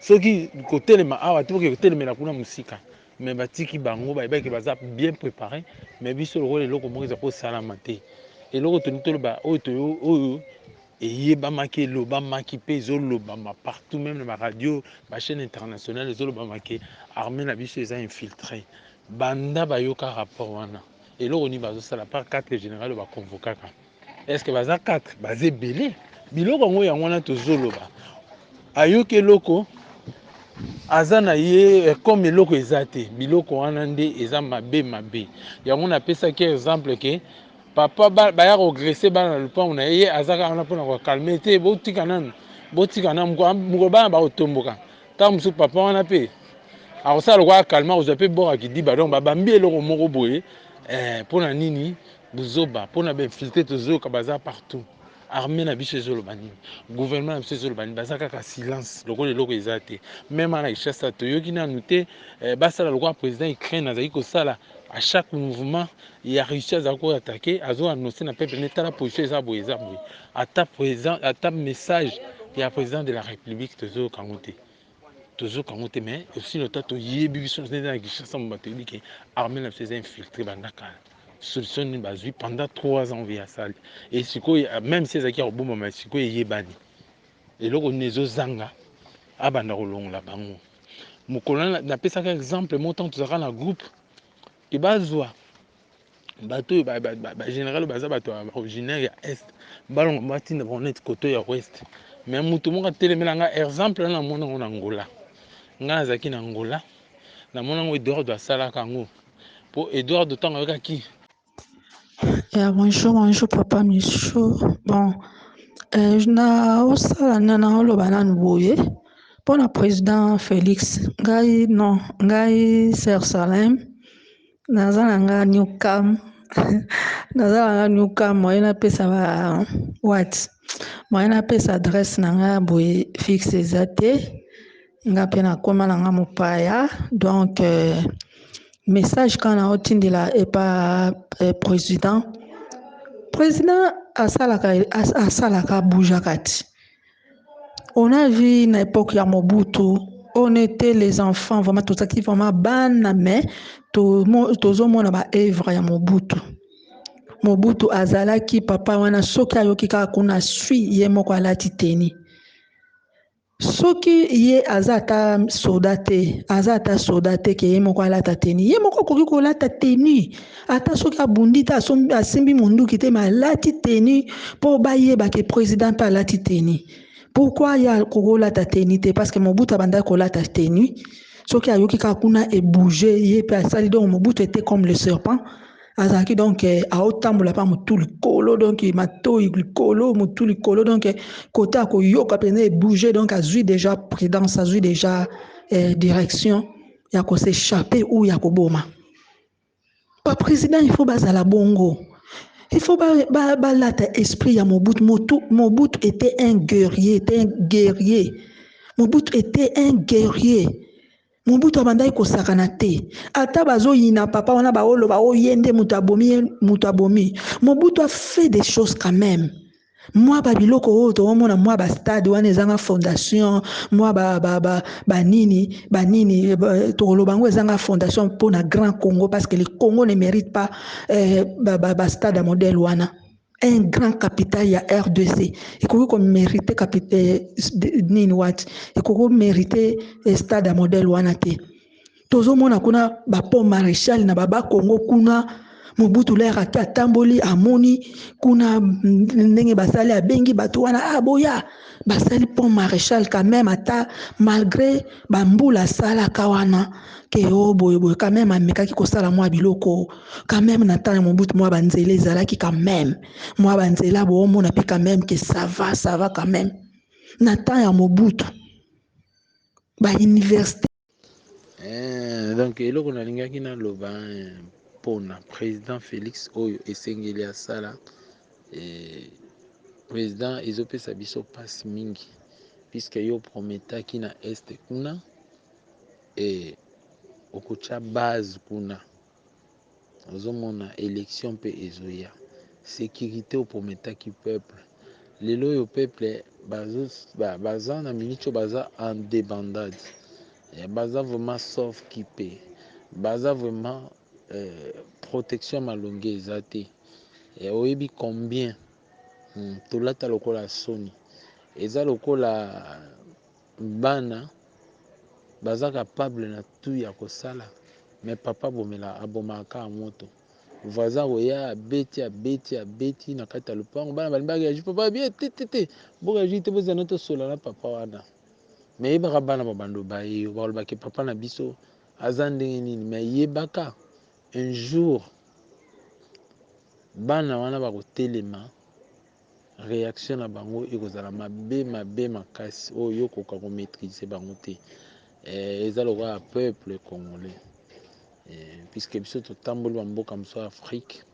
soki kotelema awa te boke kotelemela kuna mosika mais batiki bango bayebaki baza bien préparé mais biso lokola eloko moko eza kosalama te eloko toni toloba oyo eyebamaki elobamaki mpe ezolobama partout même na baradio bachaîne internationale ezolobamaki armée na biso eza infiltré banda bayoka rapport wana eloko ni bazosala par 4 général baconvokaka est-ce que baza 4 baza ebele biloko yango yango wana tozoloba ayoki eloko aza na ye comme eloko eza te biloko wana nde eza mabe yango napesaki exemple ke papa baya kogresse bana na lupango na ye azaka wana mpona kokalme te botika nanu mokolo bana bakotomboka ntango mosusu papa wana mpe Alors ça, le roi calme, vous avez bon qui dit, bah donc, bah bambi le moro boye, pour la nini, buzoba, pour la infiltrer toujours kabaza partout. Armée na biche zo lobani, gouvernement na biche zo lobani, bazaka ka silence, le roi de l'eau exaté. Même à la chasse à Toyo qui n'a noté, bah ça le roi président Ukraine a dit que ça là, à chaque mouvement, il a réussi à attaquer, à zo annoncer na peuple n'était la position za boye za boye. À ta président, à ta message, il y a président de la République toujours kangote. Toujours kangote mais aussi le temps to yebi biso na Kinshasa mbateli que armée na faisait infiltrer bandaka. Solution ni bazui pendant 3 ans via salle et siko même si ezaki au bon moment siko yebani et loko nezo zanga abanda kolongola bango mokolo na pesa ka exemple montant tozaka na groupe et bazwa bato ba général baza bato originaire ya est balongo matina bonnet côté ya ouest mais mutu moko telemelanga exemple na mona na Angola nga zaki na Angola na mona ngo Eduardo asala kango po Eduardo tanga kaki. Bonjour papa Michaud. Bon, na osala nana oloba nanu boye mpona président Félix ngai Sir Salem naza na nga Newcam moye napesa ba what moye napesa adresse na nga boye fixe eza te nga mpe nakoma na nga mopaya donc message kana otindela epa président asalaka bougaka ti. On a vu na époque ya Mobutu, on était les enfants vraiment tozaki vraiment bana mais tozomona ba œuvre ya Mobutu azalaki papa wana soki ayoki kaka kuna sui ye moko alati teni. Soki ye azata soda te ke ye moko alata teni ye moko akoki kolata teni ata soki abundi te asimbi munduki te ma alati teni mpo bayeba ke président mpe alati teni. Pourquoi ya kolata teni te parce que Mobutu abandaki kolata teni soki ayoki kaka kuna ebouge ye mpe asali donc Mobutu était comme le serpent azalaki donc aotambola pa motu likolo donc matoi likolo motu likolo donc côté akoyoka mpenza ebouge donc azwi déjà prudence azwi déjà direction ya koséchapper ou ya koboma. Pa président il faut bazala bongo, il faut balata esprit ya Mobutu. Mobutu était un guerrier, Mobutu était un guerrier. Mobutu abandaki kosakana te ata bazoyina papa wana baoloba oyende mutu abomi. Mobutu a fait des choses quand même. Moi babiloko oyo toomona mwa bastade wana ezanga fondation mwa banini tokoloba ngo ezanga fondation mpona Grand Congo parce que le Congo ne mérite pas bastade ya modèle wana. Un grand capital ya RDC ekoki komérite nini wati ekoki mérite stade ya modèle wana te. Tozomona kuna bapo maréchal na baba Congo kuna Mobutu lera ati atamboli amoni kuna ndenge basali abengi bato wana aboya basali pont maréchal quand même ata malgré bambula asalaka wana ke boye quand même amekaki kosala mwa biloko quand même na temps ya Mobutu mwa banzela ezalaki quand même mwa banzela boomona mpe quand même que ça va quand même na temps ya Mobutu université. Donc eloko nalingaki naloba mpona président Félix oyo esengeli asala président ezopesa biso mpasi mingi puisque yo prometaki na este kuna okotya base kuna ozomona élection mpe ezoya sécurité oprometaki peuple lelo oyo peuple baza na miniti oyo baza en débandade baza vraiment sauf kipe baza vraiment protection malonge eza te oyebi combien tolata lokola soni eza lokola bana baza capable na tout ya kosala mais papa abomaka ya moto voisin oya abeti na kati ya lupango bana balimbaki ya papa bien te boka ji te bozana tosola na papa wana mais yebaka bana babando bayeyo balobaki papa na biso aza ndenge nini mais yebaka un jour bana wana bakotelema réaction na bango ekozala mabe makasi oyo okoka komaîtriser bango te eza lokola peuple congolais puisque biso totamboli bamboka mosusu Afrique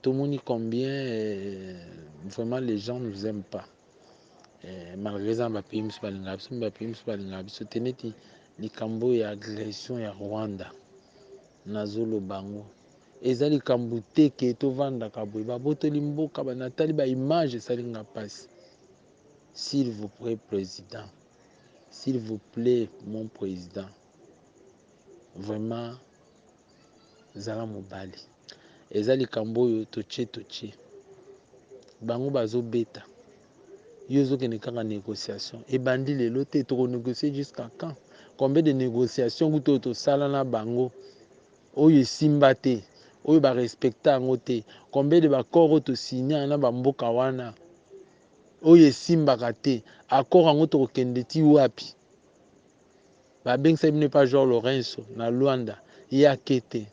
tomoni combien vraiment les gens nous aiment pas malgré ça bapei mosusu balingaka biso bapei mosusu balingaka biso te neti likambo ya agression ya Rwanda nazoloba bango eza likambo te ke tovandaka boye babotoli mboka banatali baimage esalinga mpasi. S'il vous plaît président, s'il vous plaît mon président, vraiment zala mobali eza likambo oyo toche bango bazobeta yo ozokende kaka négociation ebandi lelo te tokonégocier jusqu'à quand? Combien de négociations kuto tosala na bango oyo esimba te oyo barespecte yango te? Combien de baccord oyo tosinya na bamboka wana oyo esimbaka te? Accord yango tokokende ti wapi? Babengisa bino pa Jean Lorenzo na Luanda ye ake te.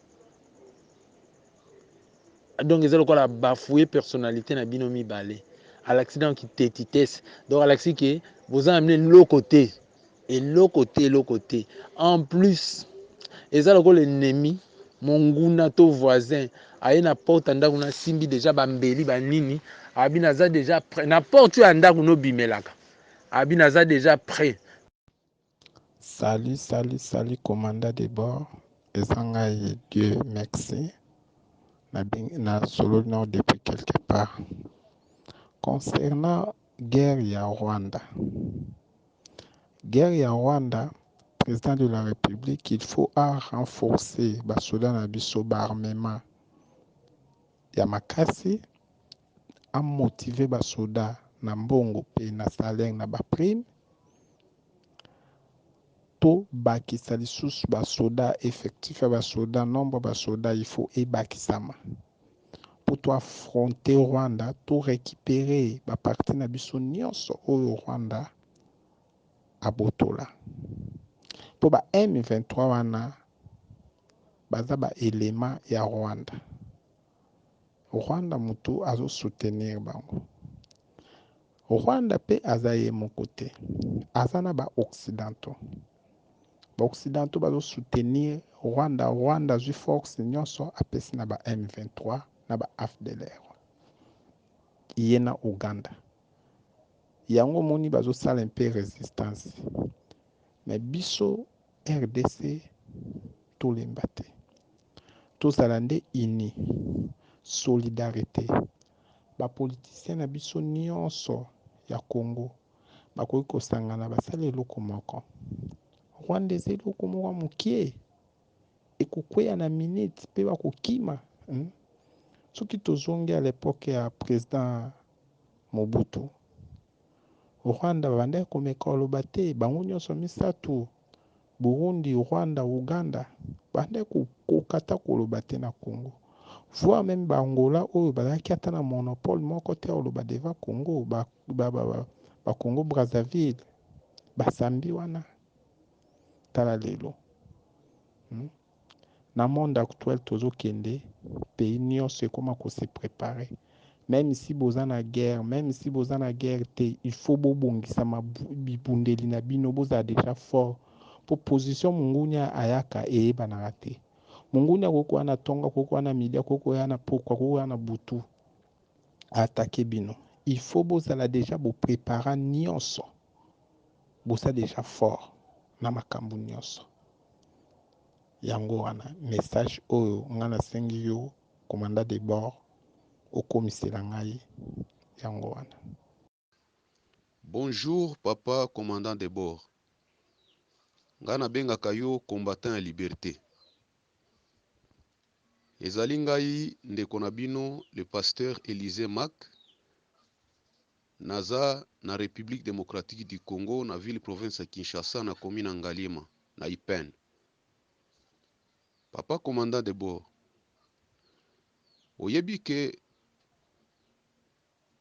Donc eza lokola bafouye personnalité na bino mibale à l'accident qui tétitesse. Donc à l'accident que vous en amenez l'autre côté et l'autre côté en plus eza lokola l'ennemi monguna to voisin aye na porte ndako na simbi déjà bambeli banini abina za déjà prêt na porte ya ndako no bimelaka abina za déjà prêt. Salut, commandant de bord. Et Dieu merci. Na solo nord depuis quelque part. Concernant guerre ya Rwanda. Guerre ya Rwanda, président de la République, il faut renforcer basoda na biso armement. Ya makasi a motiver basoda na mbongo pe na salaire na ba prime. To bakisa lisusu basoda effectif ya basoda nombre basoda il faut ebakisama pour to affronter Rwanda to récupérer ba parti na biso nyonso oyo Rwanda abotola po ba M23 wana baza ba élément ya Rwanda mutu azo soutenir bango Rwanda pe aza ye moko te aza na ba occidentaux Occidentaux bazo soutenir Rwanda zui force nyonso apesi na ba M23 na ba AFDLR iye na Uganda yango moni bazo sala un peu résistance mais biso RDC tolemba te tozala nde uni solidarité bapoliticien na biso nyonso ya Congo bakoki kosangana basala eloko moko Rwanda eza eloko moko mokie ekokweya na minute mpe bakokima soki tozongi à l'époque ya président Mobutu Rwanda babandaki komeka koloba te bango nyonso misato Burundi, Rwanda, Uganda bandaki kokata koloba te na Congo voire même bangola oyo bazalaki ata na monopole moko te koloba devant Congo ba Congo Brazzaville basambi wana tala lelo na monde actuel tozokende pays nyonso ekoma se préparer même si boza na guerre te il faut bobongisa bibundeli na bino boza déjà fort po position mungunya ayaka eyebanaka te mungunya kokoya na tonga kokoya na milia kokoya na pokwa kokoya na butu attaquer bino il faut bozala déjà préparer nyonso boza déjà fort na makambo nyonso yango wana message oyo nga nasengi yo commandant de bord okomisela ngai yango wana. Bonjour papa commandant de bord. Nga nabengaka yo combattant ya liberté. Ezali ngai ndeko na bino le pasteur Élisée Mac naza na République démocratique du Congo na ville province ya Kinshasa na commune Ngaliema na Ipen. Papa commandant de bord. Oyebi que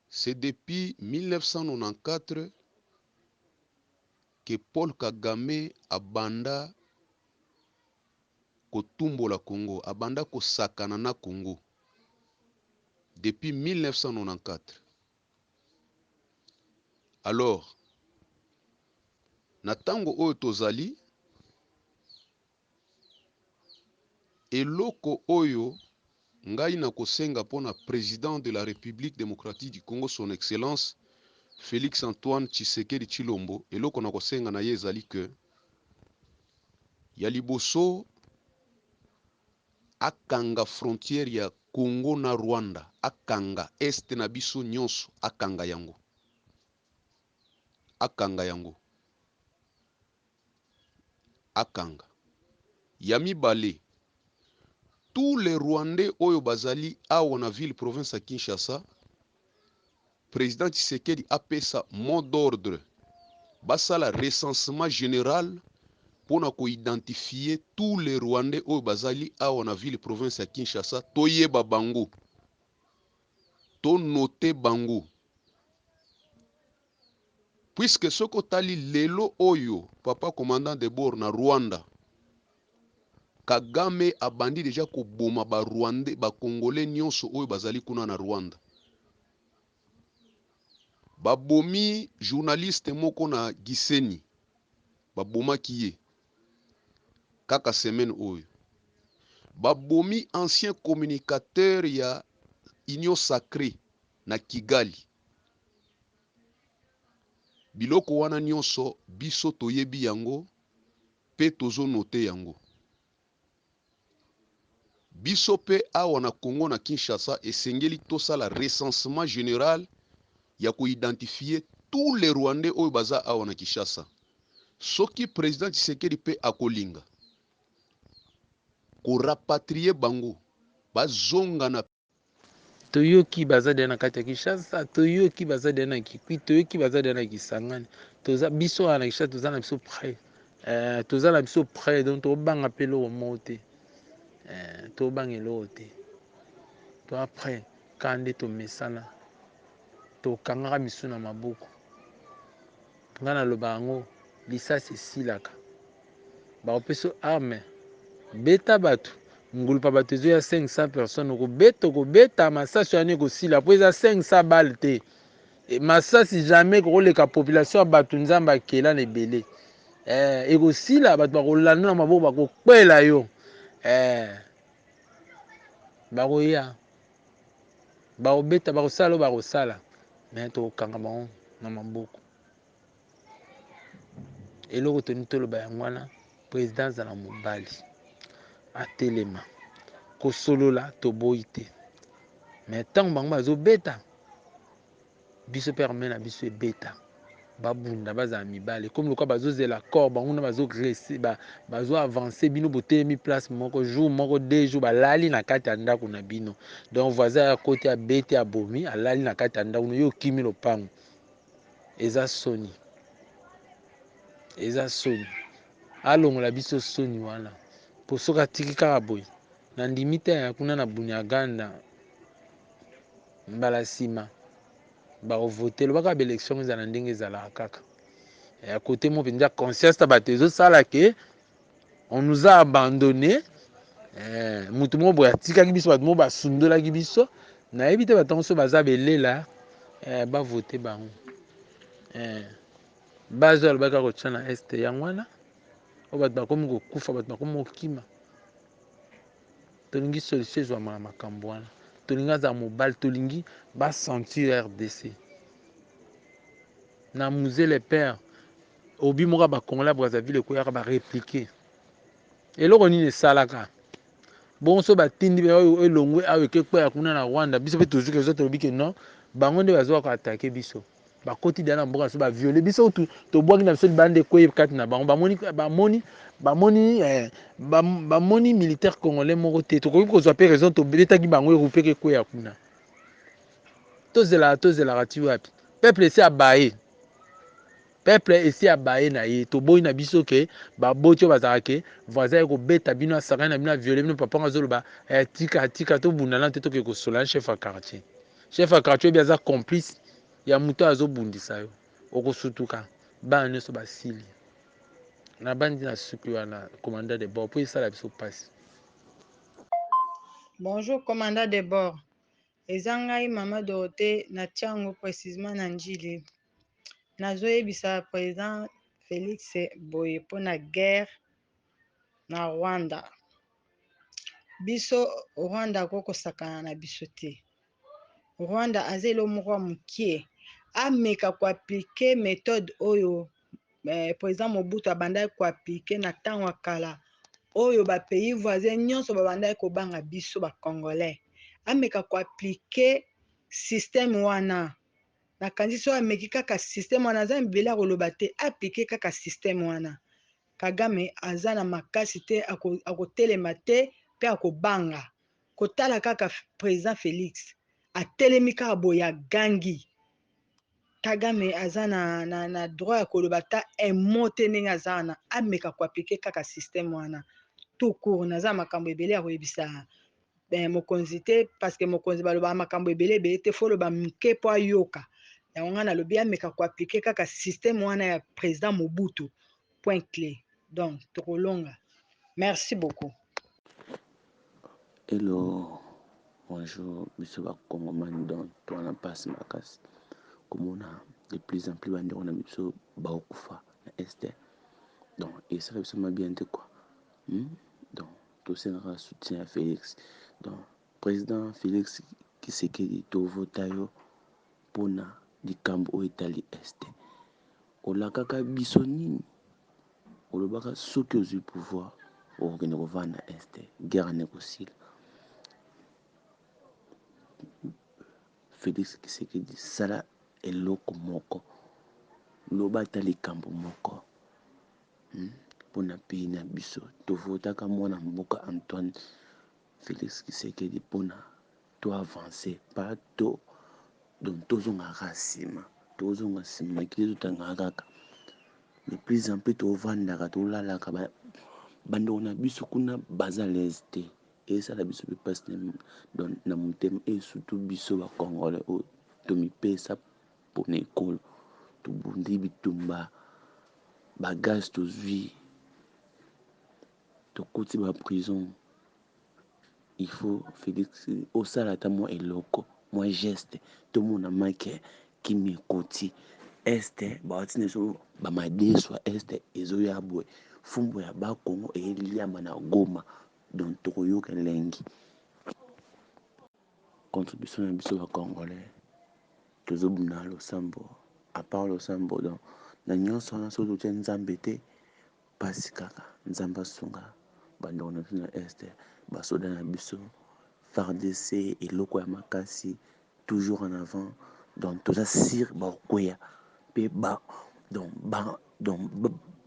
c'est depuis 1994 que Paul Kagame abanda kotumbola Congo, abanda kosakana na Congo. Depuis 1994. Alors, na tango oyo tozali eloko oyo ngai na kosenga mpona président de la République démocratique du Congo son excellence Félix Antoine Tshisekedi Tshilombo, eloko na kosenga na ye ezali ke ya liboso akanga frontière ya Congo na Rwanda, akanga este na biso nyonso, akanga yango akanga ya mibale tous les Rwandais oyo bazali awa na ville province ya Kinshasa. Président Tshisekedi apesa mot d'ordre basala recensement général pona ko identifier tous les Rwandais oyo bazali awa na ville province ya Kinshasa, toyeba bango, to noter bango, puisque soko tali lelo oyo papa commandant de bord na Rwanda Kagame abandi deja ko boma ba Rwandais ba Congolais nyonso oyo bazali kuna na Rwanda. Babomi journaliste moko na Gisenyi, babomaki ye kaka semaine oyo. Babomi ancien communicateur ya Union Sacrée na Kigali. Biloko wana nyonso biso toyebi yango pe tozo note yango. Biso pe awa na Congo na Kinshasa esengeli tosala recensement général ya ko identifier tous les Rwandais oyo baza awa na Kinshasa. Soki président Tshisekedi pe akolinga ko rapatrier bango bazonga na toyoki baza de na kati ya Kinshasa, toyoki baza de na Kikwit, toyoki baza de na Kisangani, toza biso na Kinshasa, toza na biso près, toza na biso près, donc tobanga pe lo mote, tobanga lo te, to après kande to mesana, to kangaka misu na maboko, ngana loba yango lisasi silaka, ba opeso arme, beta batu. Ngulupa bato ezo ya 500 personnes kobeta masasi wana ekosila po eza 500 balle te masasi jamais koleka population ya bato nzambe akela na ebele ekosila bato bakolanda na maboko bakokwela yo bakoya bakobeta bakosala oyo bakosala me tokokanga bango na maboko. Eloko toni toloba yango wana président azala mobali atelema kosolola toboyi te mais ntango bango bazobeta biso mpe arme na biso ebeta babunda bazala mibale comme lokola bazozela corps bango na bazogrese bazoavance bino botelemi place moko jour moko 2 jours balali na kati ya ndako na bino donc voisin ya kote abeti abomi alali na kati ya ndako no yo okimi lopango eza soni alongola biso soni wana po soki atiki kaka boye na ndimi te ya kuna na Bunyaganda mbala nsima bakovote lobaka baélection ezala ndenge ezalaka kaka ya kote mo mpenza conscience ta bato ezosala ke on nous a abandonné mutu moko boye atikaki biso bato moko basundolaki biso nayebi te batongo so baza belela bavote bango bazwa alobaka kotia na este yango wana oyo bato bakomi kokufa bato bakomi kokima. Tolingi solution ezwamaka makambo wana tolingi aza mobile tolingi basentir RDC na musée le père obi moko bakongolais Brazzaville ekoyaka bareplike eloko nini esalaka bongo so batindi oyo elongwe ayo ekekweya kuna na Rwanda biso mpe tozuki ezo tolobi ke non bango nde bazwaka koatake biso bakoti dana mboka so baviole biso tobwaki na biso libanda ekweyi kati na bango bamoni militaire congolais moko te tokoki kozwa pe raison tobetaki bango erupeke ekweya kuna tozelaka ti wapi peuple esi abaye na ye toboyi na biso ke baboti oyo bazalaka ke voisin ekobeta bino asakani na bino aviole bino papango azoloba tika tobundana te toke kosola chef ya quartier oyebi aza complice ya moto azobundisa yo okosutuka bana nyonso basili na bandi na suki wana commandant de bord po esala biso mpasi. Bonjour commandant de bord, eza ngai mama Dorothée natia yango précisement na njili nazoyebisa président Félix boye mpona guerre na Rwanda. Biso Rwanda akokosakana na biso te. Rwanda azelo moko mukie ameka koaplike méthode oyo président Mobutu abandaki koaplike na ntango ya kala oyo ba pays voisins nyonso babandaki kobanga biso ba congolais. Ameka koaplike système wana. Na kanzi so ameki kaka système wana aza mbela koloba te aplike kaka système wana. Kagame aza na makasi te akotelema te pe akobanga. Kotala kaka président Félix atelemi kaka boya gangi. Kagame aza na droit ya koloba ta emote ndenge aza wana ameka koaplike kaka système wana. Tout court naza makambo ebele ya koyebisa mokonzi te parce que mokonzi baloba makambo ebele te fo loba mike po ayoka. Yango nga nalobi ameka koaplike kaka système wana ya président Mobutu. Point clé. Donc tokolonga. Merci beaucoup. Hello, bonjour, monsieur Bakongomani, donc toi na passe ma casse. Comme on a de plus en plus on a monsieur Baokufa na Esther. Donc et ça m'a bien de quoi. Donc tout ça un soutien à Félix. Donc président Félix qui c'est que dit tout votayo pona di cambo au Italie Est. Ola kaka bisoni. Olobaka soki ozwi pouvoir okende kovanda Est. Guerre négociée. Félix Tshisekedi sala eloko moko loba ta likambo moko mpona pays na biso tovotaka mwana mboka Antoine Félix Tshisekedi mpona to avancer pas to donc tozongaka nsima ekili ezotangaka kaka de plus en plus tovandaka tolalaka bandeko na biso kuna baza lese te esala biso mpe mpasi na motema e surtout biso bakongolais oyo tomipesa mpona ekolo tobundi bitumba bagaz tozwi tokoti baprison. Il faut Félix osala ata mwa eloko mwa geste tomona make kimi ekoti Este bawati neso bamadeswa Este ezoya boye fumbo ya bakongo eyeliama na Goma donc tokoyoka elengi contribution na biso bakongolais tozobuna losambo à part losambo donc na nyonso wana so totia nzambe te pasi kaka nzambe asunga bandeko na biso na Este basoda na biso FARDC eloko ya makasi toujours en avant donc toza sir bakoya pe donc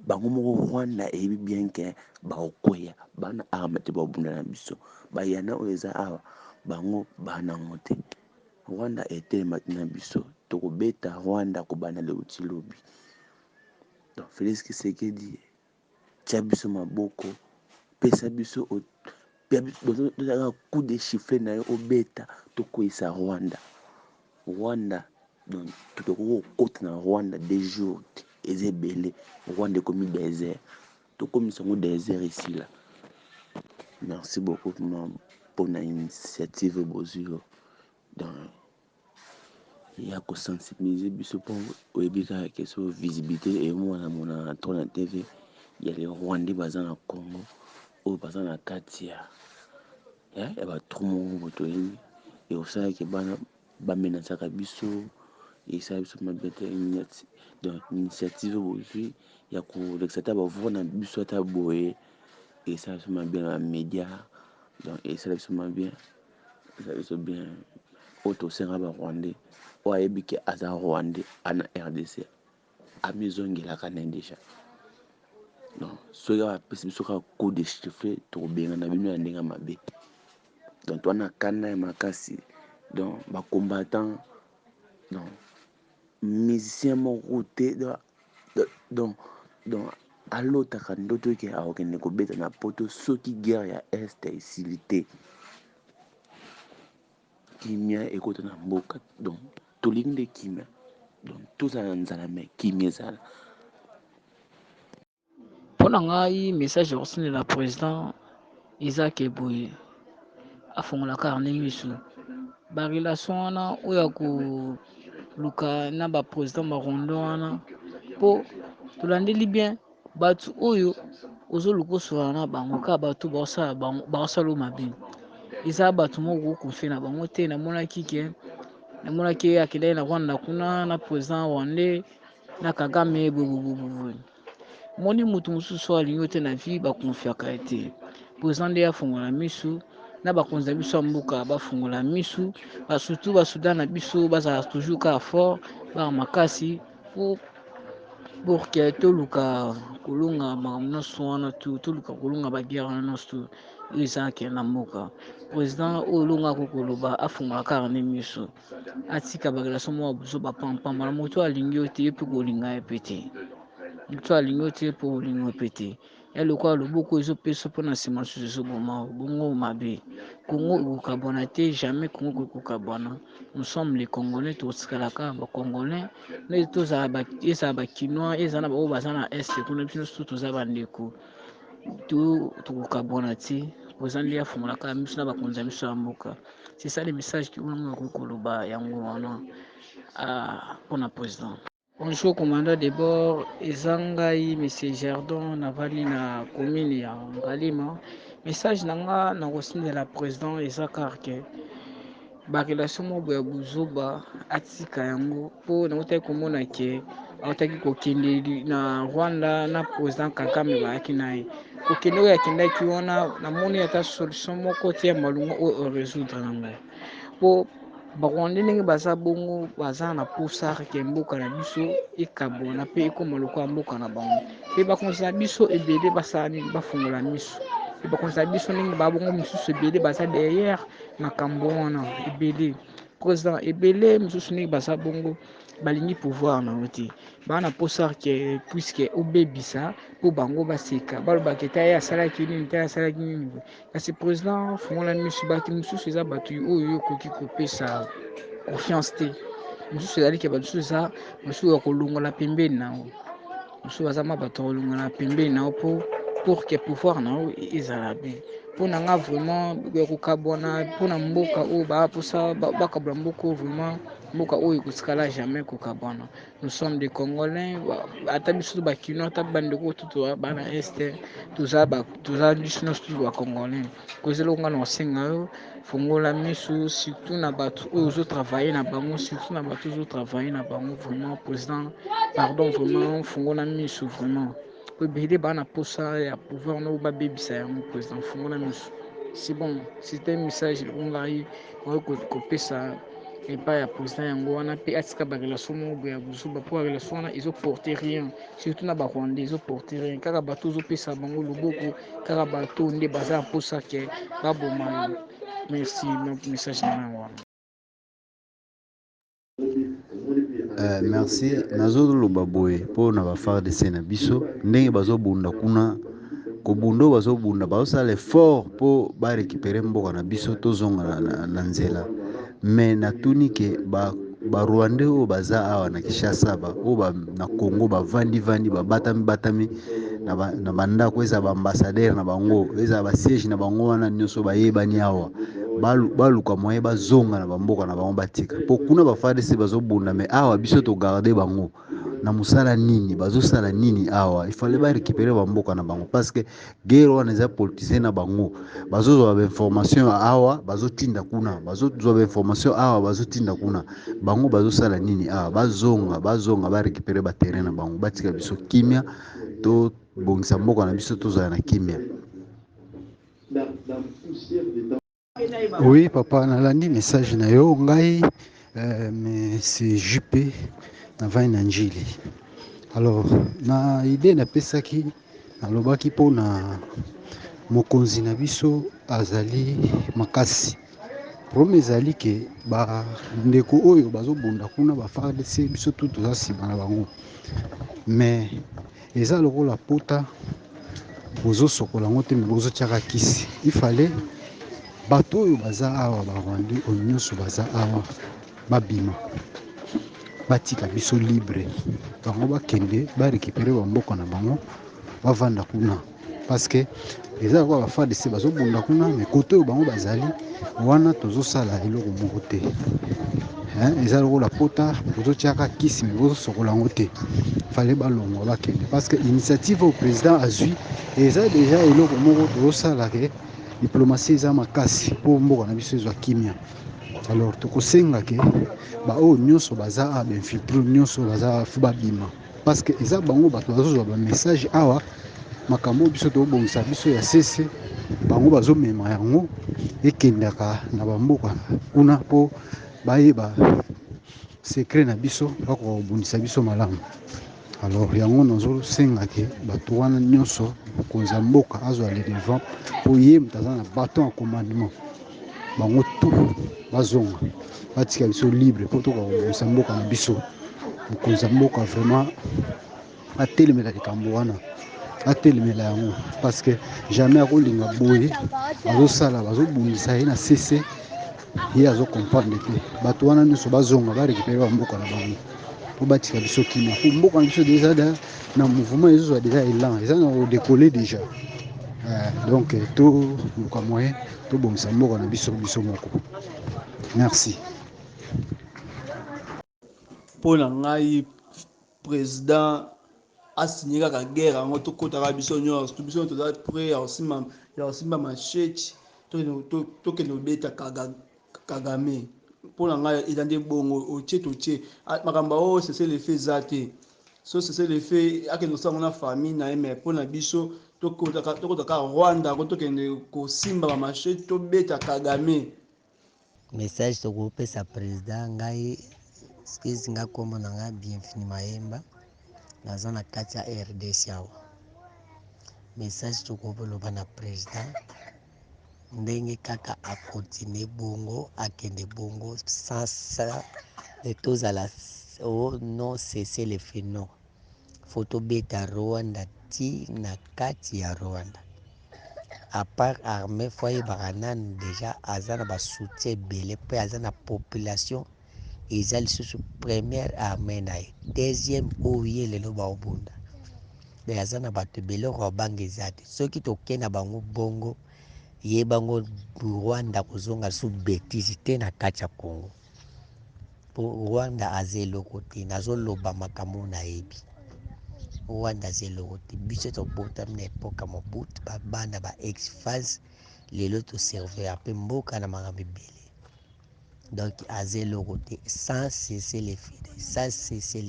bango moko Rwanda eyebi bien ke bakoya bana arme te babunda na biso bayana oyo eza awa bango banango te. Rwanda etelema na biso tokobeta Rwanda kobana leuti lobi. Donc Félix Tshisekedi tia biso maboko pesa biso tozaka coup de chifflet na yo obeta tokwisa Rwanda donc tokokota na Rwanda des jours eza ebele Rwanda ekomi désert tokomisa yango désert ici là. Merci beaucoup pour na initiative bozwi donc ya kosensibiliser biso mpo oyebi kaka keso visibilité emona mona to na TV ya les Rwandais baza na Congo oyo baza na kati ya batrumo botoyebi e osalaki bana bamenasaka biso esala biso mabe te donc initiative bozwi ya kolekisa ata bavoi na biso ata boye esala biso mabe na bamédia donc esala biso mabe esala biso bien oyo tosenga barwandais oyo ayebi ke aza rwandais ana RDC amizongelaka na deja donc soki apesi biso kaka coup de chifflet tokobenga na bino ya ndenge mabe donc towana kanda ya makasi donc bacombattant donc musicien moko te donc alotaka ndoto ke akokende kobeta na poto soki guerre ya Este esili te kimia ekota na mboka donc tolingi nde kimia donc tozala na nzala me kimia ezala. Mpona ngai message ya président eza ke boye afungolaka ndenge misu barelation wana oyo ya koluka na baprésident barondo wana mpo tolandeli bien bato oyo ozoluka osola na bango kaka bato baosala mabe eza bato moko konfie na bango te. namonaki akendaki na Rwanda kuna na président rwandais na Kagame boboboboboye moni motu mosusu alingi te na vie bakonfiaka ye te. Président nde afungola misu na bakonzi na biso ya mboka bafungola misu surtout basuda na biso bazala toujours kaka fort baka makasi pour que toluka kolonga makambo nyonso wana toluka kolonga baguerre wana nyonso oyo ezalaki na mboka. Président oyo olongaka koloba afungola kaka nde miso atika barelation moko biso bapampamba na moto alingi yo te ye mpe kolinga ye pe te. moto alingi yo te ye mpe kolinga yo pe te. ya lokola loboko ezopesa mpona nsima lisusu ezoboma bongo mabe. Congo ekokabwana te, jamais Congo ekokabwana. Nous sommes les Congolais, totikalaka bakongolais ezala bakinois ezala na bao baza na este kuna biso nyonso toza bandeko tokokabwana te. Président nde afungolaka miso na bakonzi ya miso ya mboka. C'est ça le message tolinga koloba yango wana mpona président. Bonjour commandant de bord, eza ngai monsieur Jardin navandi na commune ya Ngalima. Message nanga na kosindela président eza kaka barelation moko ya buzoba atika yango mpo nautaki komona ke autaki kokende na Rwanda na président Kagame bayaki na ye kokende oyo akendaki wana namoni ata solution moko te ya malunga oyo résoudre nango mpo barwandais ndenge baza bongo baza na posa ke mboka na biso ekabwana mpe ekoma lokola mboka na bango mpe bakonzi na biso ebele basala nini bafungola miso mpe bakonzi na biso ndenge babongo misusu ebele baza derrière makambo wana ebele président ebele misusu ndenge baza bongo balingi pouvoir nango te baa na posa ke puiske obebisa mpo bango baseka balobaka ete ye asalaki nini te asalaki nini kasi président fungola miso bato mosusu eza bato oyo okoki kopesa confiance te. mosusu ezali ke bato mosusu eza mosusu ya kolongola pembeni nango mosusu baza ma bato kolongola pembeni nango pour que pouvoir nango ezala bien mpo na nga vraiment kokabwana mpona mboka oyo baposa bakabwana mboka oyo vraiment mboka oyo ekotikala jamais kokabwana. Nous sommes des Congolais ata biso bakino ata bandeko tutu bana este toza biso nyonso tutu bacongolais kozela onga na osenga yo fungola miso surtout na bato oyo ozotravaille na bango surtout na bato ozotravaille na bango vraiment président pardon vraiment fungola miso vraiment po ebele baa na posa ya pouvoir no babebisa yango président fungola miso. C'est bon, c'était un message ngai kopesa epai ya président yango wana mpe atika barelation moko ya buzuba mpo barelation wana ezoporte rien surtout na barwandais ezoporte rien kaka bato ozopesa bango loboko kaka bato nde baza na mposa ke baboma yo. Merci message na yango wana. Merci nazoloba boye mpo na bafardc na biso ndenge bazobunda kuna kobunda oyo bazobunda bazosala effort mpo barécupere mboka na biso tozonga na nzela me natuni ke barwandais oyo baza awa na Kinshasa oyo na Congo bavandi babatami na bandako ezala baambassadeur na bango ezala basiège na bango wana nyonso bayebani awa baluka moye bazonga na bamboka na bango batika mpo kuna bafardc bazobunda me awa biso togarde bango na mosala nini bazosala nini awa ifale barécupere bamboka na bango parce que guerre wana eza politicien na bango bazozwa bainformation awa bazotinda kuna bazozwa bainformation awa bazotinda kuna bango bazosala nini awa bazonga barécupere baterrain na bango batika biso kimia to bongisa mboka na biso tozala na kimia. Oui papa nalandi message na yo ngai mais c'est Juppé navai na njili. Alors na idée napesaki nalobaki mpona mokonzi na biso azali makasi problème ezali ke bandeko oyo bazobunda kuna bafardc biso tu toza nsima na bango mais eza lokola pota bozosokola yango te me bozotiaka kisi ifale bato oyo baza awa barwandais oyo nyonso baza awa babima batika biso libre bango bakende barécupere bamboka na bango bavanda kuna parce que eza lokola bafardc bazobunda kuna me kote oyo bango bazali wana tozosala eloko moko te eza lokola pota bozotiaka kisi me bozosokola yango te fale balongwa bakende parce que initiative au président azwi eza déjà eloko moko tozosala ke diplomatie eza makasi mpo mboka na biso ezwa kimia. Alors tokosenga ke baoyo nyonso baza bainfiltre nyonso baza fu babima parce que eza bango bato bazozwa bamessage awa makambo biso tobongisa biso ya sese bango bazomema yango ekendaka na bamboka kuna mpo bayeba secret na biso bakoka kobundisa biso malamu. Alors yango nazosenga ke bato wana nyonso mokonzi ya mboka azwa le devant mpo ye moto aza na baton ya commandement bango tu bazonga batika biso libre mpo tokoka kobongisa mboka na biso. Mokonzi ya mboka vraiment atelemela likambo wana atelemela yango parce que jamais akolinga boye azosala bazobundisa ye na sese ye azokomprendre te bato wana nyonso bazonga barécupere bamboka na bango mpo batika biso kimia mpo mboka na biso deja na mouvement ezozwa deja élan eza na kodécoller déjà donc toluka moyen tobongisa mboka na biso biso moko. Merci. mpo na ngai président asigné kaka guerre yango tokɔtaka biso nyonso biso toza prêt ya kosimba machete tokende kobeta Kagame. Mpo na ngai eza nde bongo otie makambo oyo sese lefe eza te so sese lefe akende kosango na famille na ye me mpo na biso tokɔtaka Rwanda ko tokende kosimba bamachete tobeta Kagame. Message tokopesa président ngai skizi nga kombo na ngai Bienfini Mayemba naza na kati ya RDC awa. Message tokoloba na président ndenge kaka akontinue bongo akende bongo sans ça de tozala non cesser le feu non faut tobeta Rwanda ti na kati ya Rwanda à part armée fo yebaka nanu déjà aza na basoutien ebele mpe aza na population eza lisusu première armée na ye deuxième oyo ye lelo baobunda me aza na bato ebele oko babanga eza te soki tokenda bango bongo ye bango Rwanda kozonga lisusu bétise te na kati ya Congo mpo Rwanda aza eloko te nazoloba makambo nayebi Rwanda aza eloko te biso tobotami na epoka Mobutu babanda ba ex-phase lelo toserveur mpe mboka na makambo ebele donc aza eloko te sans cesser les feux cesser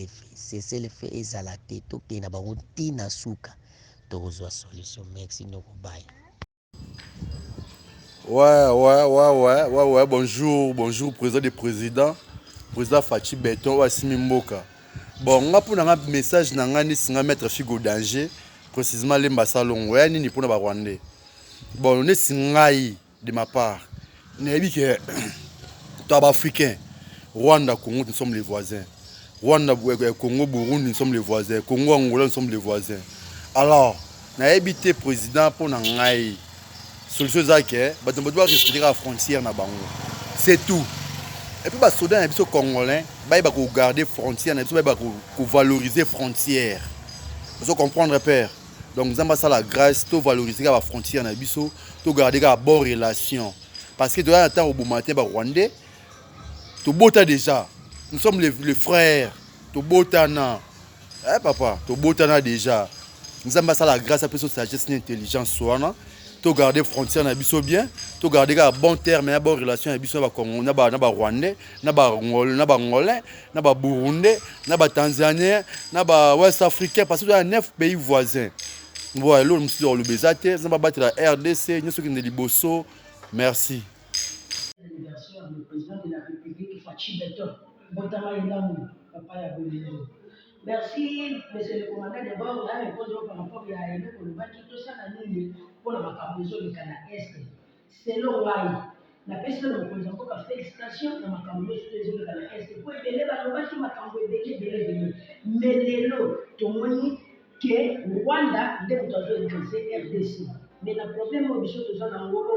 les feux ezala te tokenda bango ntina suka tokozwa solution. Merci nokobaya. Ouais, bonjour, président des présidents, président Fachi Beton, Wassimi Mboka. Bon, on a pour un message, on a un maître Figo danger, précisément l'ambassade, ouais, ni pour le Rwandais. Bon, on est singaï de ma part. On a dit que toi, africain, Rwanda, Congo, nous sommes les voisins. Rwanda, Congo, Burundi, nous sommes les voisins. Congo, Angola, nous sommes les voisins. Alors, on a habité président pour n'angaï. Solution zake bato doit respecter la frontière na bango c'est tout et puis ba soldats na biso congolais ba garder frontière na biso ba valoriser frontière vous comprendre père donc zamba ça la grâce to valoriser la frontière na biso to garder la bonne relation parce que dans temps au bon matin ba rwandais to bota déjà nous sommes les frères to botana papa to botana déjà zamba ça la grâce après sagesse et intelligence soana to garder frontière na biso bien to garder ka bon terme na bonne relation na biso na ba Congo na ba Rwandais na ba Angolais na ba Burundais na ba Tanzaniens na ba West Africains parce que il y a 9 pays voisins voilà l'autre monsieur dans le bezate ça va battre la RDC nous ceux qui ne liboso merci L'anniversaire du président de la République Fachi Beton Botama Ilamu papa ya Bolelo. Merci, monsieur le commandant de bord. Là, je pose par rapport à Aïe pour le bâti, tout ça, pour la macabozo de Cana Est. C'est l'Oraï. La personne ne pose encore qu'à félicitations dans ma cabozo de Cana Est. Pour aider le bâti, ma cabozo de mais les lots, tout le monde, que Rwanda, dès que tu as fait RDC. Mais le problème, c'est que nous avons un peu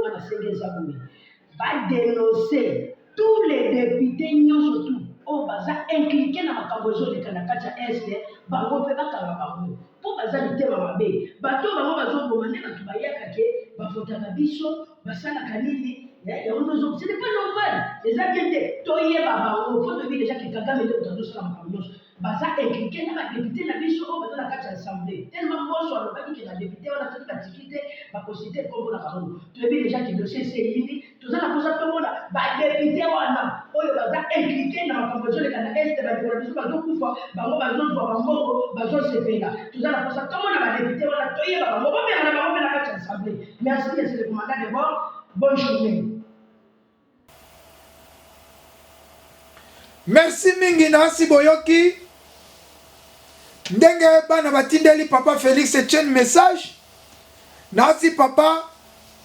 va dénoncer tous les députés, surtout. On va impliquer dans la cabozo de Kanakacha Est, bango pe bakanga bango. Po baza litema mabe. Bato bango bazo demander na tubayaka ke bafotaka biso, basala kanini Ce n'est pas normal. Les gens qui étaient toyés, il faut te dire déjà que Kagame est dans notre campagne. Baza impliqué dans la députée, la vie sur dans la carte assemblée. Tellement bon sur le pas que la députée, on a fait la difficulté, ma possibilité comme la parole. Tu as vu déjà que le dossier c'est limité. Tout ça, la chose à tout le monde, député, on a. Oh, baza impliqué dans la proposition de la Est, la députation, baza koufa, baza se fait là. Tout ça, la chose à tout le monde, la députée, on a toyé, on a la carte assemblée. Merci, c'est le commandant de bord. Bonne journée. Merci mingi nasi boyoki. Ndenge bana batindeli papa Félix Etienne message. Nasi papa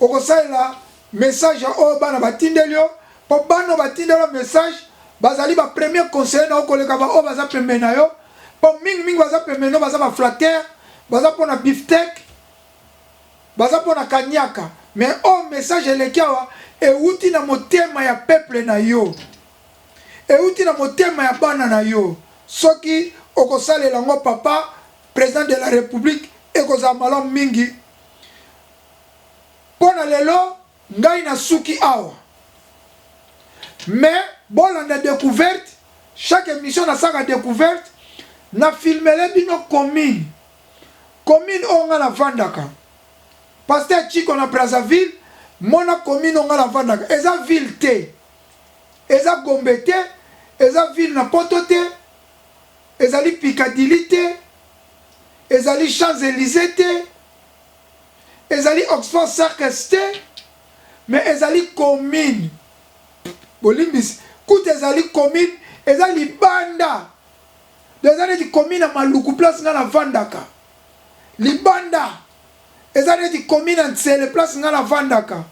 okosalela message o bana batindeli yo. Po bana batindeli message bazali ba premier conseiller na okoleka ba o baza pembe na yo. Po mingi baza pembe no baza ba flatter, baza pona beefsteak, baza pona kanyaka. Mais o message elekiawa e uti na motema ya peuple na yo. E uti na motema ya bana na yo. Soki okosalela ngo papa président de la République ekozala malamu mingi. Pona lelo ngai na suki awa. Mais bolanda découverte, chaque émission na saka découverte na filmele bino commune. Commune onga na vandaka. Pasteur Chiko na Brazzaville, mona commune onga na vandaka. Eza ville te. Eza Gombe te, eza ville na poto te. Ezali Piccadilly te, ezali Champs-Élysées te, ezali Oxford Circus te, mais ezali commune. Bolimbis, koute ezali commune, ezali Libanda. Ezali di commune à Maluku place nga na vandaka. Libanda, ezali di commune à Ntsele place nga na vandaka.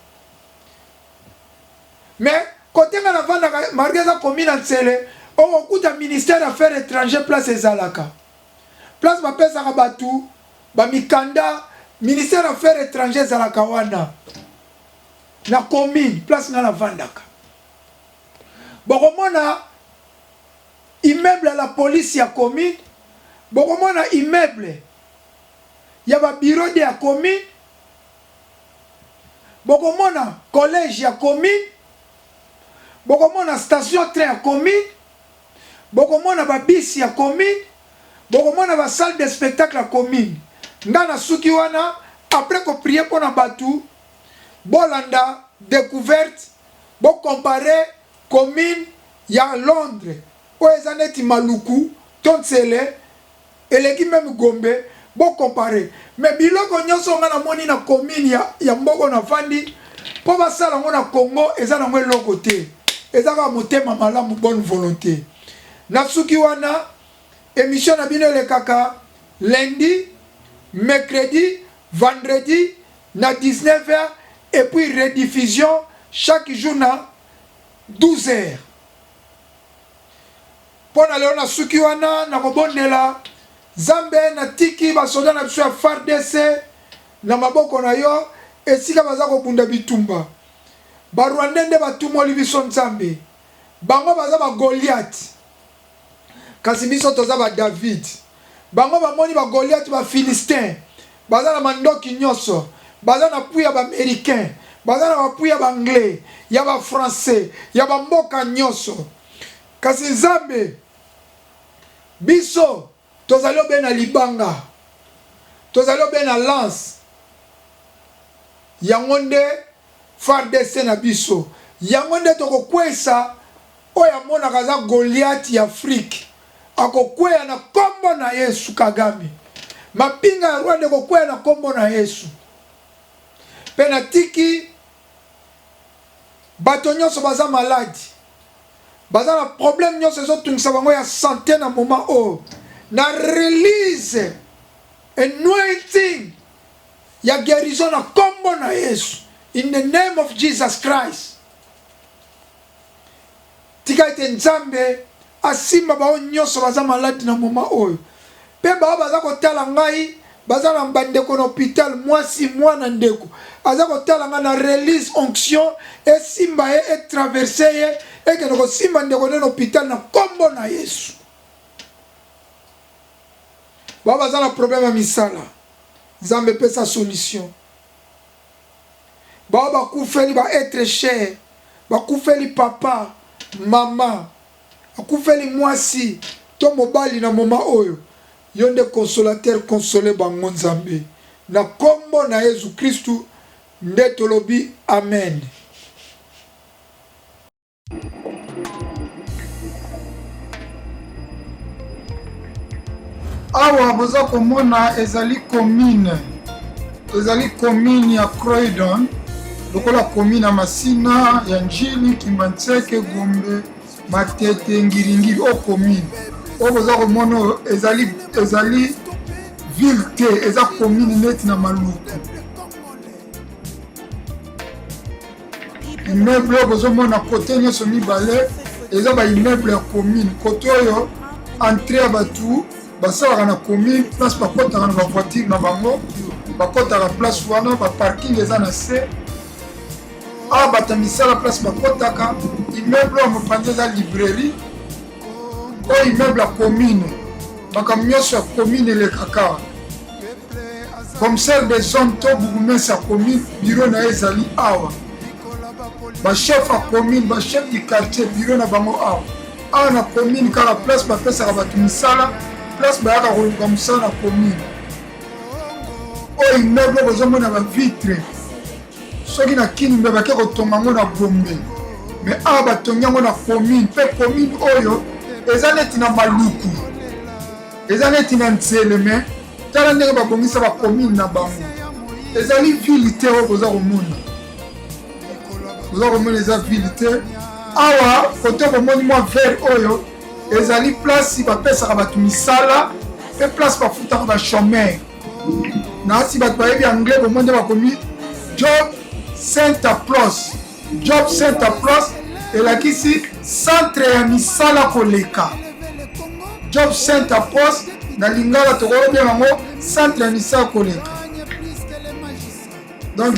Mais côté nga na vandaka, malgré ça commune à Ntsele, on écoute le ministère des Affaires étrangères place ezalaka. Place ba pesa ka batu, ba mikanda, ministère des Affaires étrangères ezalaka wana. Na commune, place na la vandaka. Bokomona immeuble à la police ya commune, bokomona immeuble ya ba bureau de ya commune, bokomona collège ya commune, bokomona station train ya commune. Bokomona ba bisi ya commune, bokomona ba salle de spectacle ya commune. Ngana suki wana après ko prier pour na batu, bolanda découverte, bo comparer commune ya Londres, o ezaneti Maluku, Tontsele, eleki même Gombe, bo comparer. Mais biloko nyonso ngana moni na commune ya mboko na fandi, po ba sala ngona Congo ezana ngwe loko te. Ezaka motema malamu bonne volonté. Nasuki wana émission na bino le kaka lundi, mercredi, vendredi na 19h et puis rediffusion chaque jour na 12h. Pona leo nasuki wana na kobondela Zambe na tiki basoda na biso ya FARDC na maboko na yo esika baza kobunda bitumba. Barwandende batumoli biso Nzambe. Bango baza ba Goliath. Kasi biso toza ba David. Bango bamoni ba Goliath ba Philistin. Baza na mandoki nyonso. Baza na puya ba Américain. Baza na puya ba Anglais. Ya ba Français. Ya ba mboka nyonso. Kasi Nzambe biso tozali obe na libanga. Tozali obe na lance. Yango nde FARDC na biso. Yango nde tokokwesa oyo amonaka aza Goliath ya Afrique. Akokweya na kombo na Yesu Kagame. Mapinga ya Rwanda akokweya na kombo na Yesu. Pe na tiki bato nyonso baza maladi. Baza na problème nyonso ezotungisa bango ya santé na moment oyo. Na release anointing ya guérison na kombo na Yesu. In the name of Jesus Christ. Tika ete Nzambe asimba bao nyonso baza maladi na moment oyo. Pe bao baza kotala ngai, baza na bandeko na hôpital mwasi mwana ndeko. Aza kotala ngai na release onction esimba ye traverser ye ekende kosimba ndeko na hôpital na kombo na Yesu. Bao baza na problème ya misala. Nzambe pesa solution. bao bakufeli baetre cher, bakufeli papa mama, bakufeli mwasi to mobali na moma oyo, yo nde consolateur console bango Nzambe na kombo na Yesu Kristu nde tolobi amen. Awa boza komona ezali commune ya Croydon, lokola commune ya Masina ya Njili, Kimbantseke, Gombe, Matete, Ngiringiri o commune. O boza komona ezali ville te, eza commune neti na maluku. Immeuble boza mona kote nyonso mibale eza ba immeuble ya commune. Kote oyo entrée ya batu basalaka na commune, place bakotaka na bavoiture na bango, bakotaka place wana, baparking eza na se. Awa bata misala place bakotaka, immeuble ya mopanzi eza librairie, oyo immeuble ya commune, makambo nyonso ya commune elekaka. Commissaire des zones to bourgmestre ya commune, bureau na ye ezali awa. Bachef ya commune, bachef du quartier, bureau na bango awa. Awa na commune kaka place bapesaka bato misala, place bayaka koluka mosala na commune. Oyo immeuble bozomona ba vitre, soki na kini mbe bake kotonga yango na Gombe, me awa batongi yango na commune. Mpe commune oyo eza neti na maluku, eza neti na nzele, me tala ndenge babongisa ba commune na bango. Ezali ville te oyo boza komona, boza komona eza ville te. Awa kote komoni mwa vert oyo ezali place bapesaka bato misala, pe place bafutaka bachômeur. Nasi bato bayebi anglais bomoni bakomi Job Saint-Aplos. Job Saint-Aplos elakisi centre ya misala koleka. Job Saint-Aplos na lingala tokolobi yango centre ya misala koleka. Donc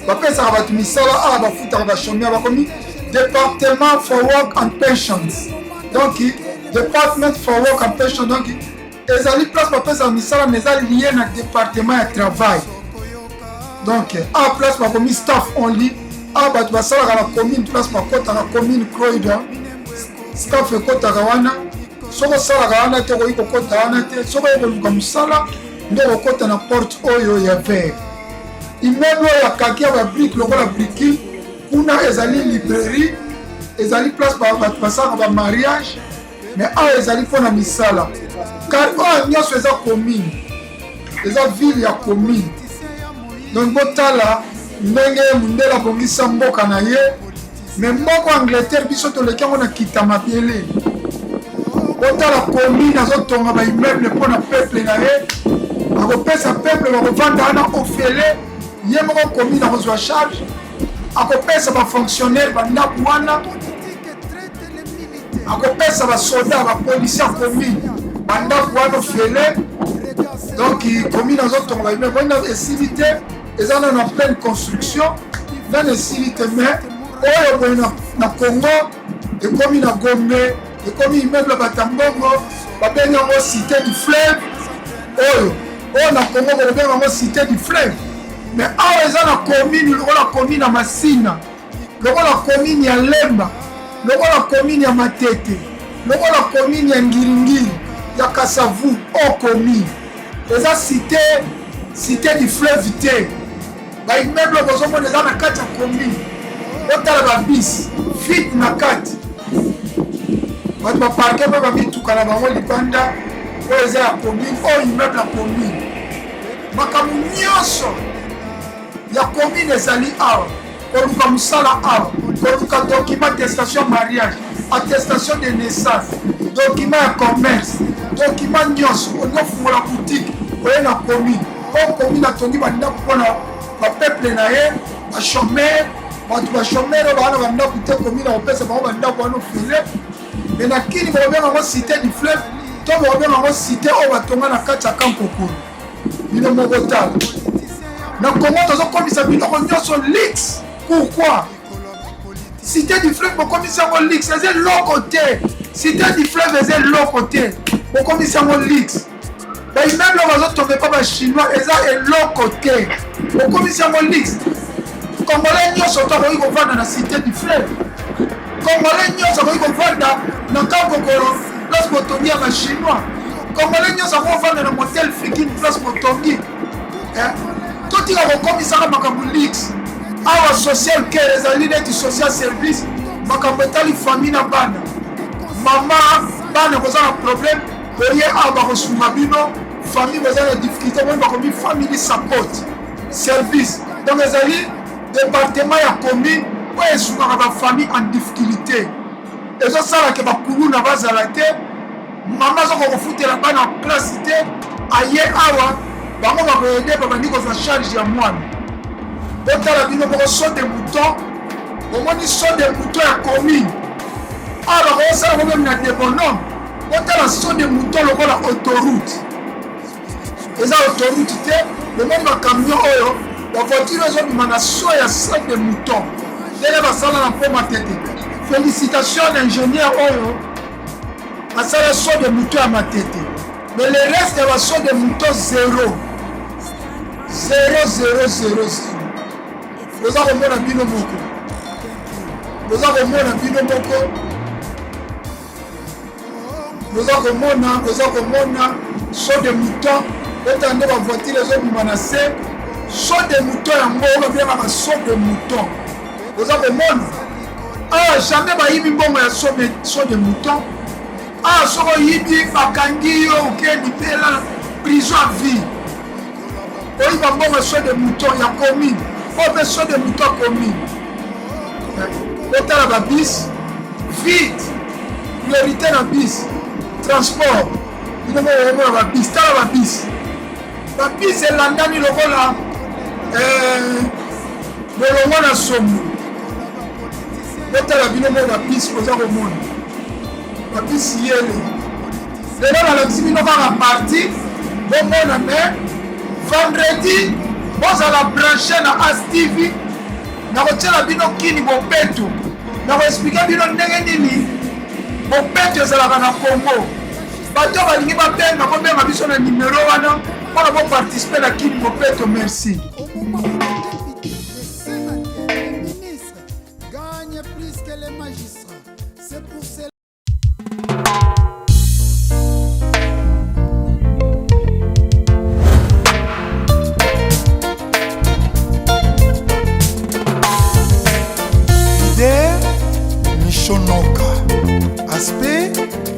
bapesaka bato misala awa bafutaka bachômeur bakomi Department for Work and Pensions. Donc Department for Work and Pensions, donc ezali place bapesaka misala mais eza lié na département ya travail. Donc a place bakomi staff only, a bato basalaka na commune, place bakotaka commune Croydon, staff ekotaka wana. Soko osalaka wana te okoki kokota wana te, soko ekoluka mosala nde okota na porte oyo ya vert. Immeuble oyo ya kaki ya babrike lokola briki, kuna ezali librairie, ezali place bato basalaka bamariage, mais awa ezali mpona misala. Car oyo nyonso eza commune, eza ville ya commune. Donc botala ndenge mundele abongisa mboka na ye, mais mboka Angleterre biso toleki yango na kita mabele. Botala commune azotonga ba immeuble mpona peuple na ye, akopesa peuple bakovanda wana ofele, ye moko commune akozwa charge, akopesa bafonctionnaire bandako wana, akopesa basoda bapolisi ya commune bandako wana ofele. Donc commune azotonga immeuble wana esili te, eza na pleine construction, nano esili te, mais oyo boye na Congo ekomi na Gombe, ekomi immeuble batambongo babengi yango cité du fleuve. Oyo na Congo babengi yango cité du fleuve, mais awa eza na commune lokola commune ya Masina, lokola commune ya Lemba, lokola commune ya Matete, lokola commune ya Ngiringiri, ya Kasavu, o commune eza cité du fleuve te. Ba immeuble bozomona eza na kati ya commune, otala babisi fit na kati, bato baparke mpe bamituka na bango libanda, oyo eza ya commune, oyo immeuble ya commune. Makambo nyonso ya commune ezali awa, koluka mosala awa, koluka document attestation mariage, attestation de naissance, document ya commerce, document nyonso, onofungola boutique oye na commune. Oyo commune atongi bandako mpona bapeuple na ye, bachômeur, bato bachômeur oyo baana bandako te, commune akopesa bango bandako wana ofele. Mais na kini bakobenga yango cité du fleuve, to bakobenga yango cité oyo batonga na kati ya Kankokolo. Bino moko tala na Congo tozokomisa biloko nyonso lix. Pourquoi? Cité du fleuve bokomisa yango lix, eza eloko te. Cité du fleuve eza eloko te, bokomisa yango lix. Baimmeuble bazotonga epa bachinois eza eloko te, bokomisa yango lix. Congolais nyonso tokoki kovanda na cité du fleuve. Congolais nyonso akoki kovanda na Kankokolo place botongi ya bachinois. Congolais nyonso akoki kovanda na motel Fikine place botongi. Totika kokomisaka makambo lix awa social care ezali neti social service makambo etali famille na bana mama bana koza na problème oye awa bakosunga bino famille koza na difficulté boni bakomi family support service donc ezali département ya commune oyo esungaka bafamille en difficulté ezosalaka bakulu na bazala te mama azoko kofutela bana place te aye awa bango bakoyede babandi kozwa charge ya mwana botala bino moko saut de mouton omoni saut de mouton ya commune awa bakosala ngo meme na débonome botala saut de mouton lokola autoroute eza autoroute te omoni bakamion oyo bavoiture ezobima na saut ya saut de mouton ndenge basala na mpo matete félicitation d'ingénieur oyo asala saut de mouton ya matete mais le reste ya basaut de mouton 0 oza komona bino moko oza komona saut de mouton otande bavoitire ezobima na se saut de mouton yango obabiaka saut de mouton oza komona awa jamais bayibi mbongo ya saut de mouton awa soko oyibi bakangi yo okendi mpela prison à vie oyiba mbongo ya saut de mouton ya commune oyo mpe saut de mouton ya commune otala babis vide priorité na bis transport binomoomona babis tala babis elandani lokola molongo na somo otala binomo babis oza komona babis yele lelo nalakisi bino kaka parti bomona me vendredi bozala branche na ASTV nakotiela bino kini bopeto nakoexplike bino ndenge nini bopeto ezalaka na Congo bato balingi babenga bobenga biso na numero wana mpona boparticipe na kini bopeto merci. Aspect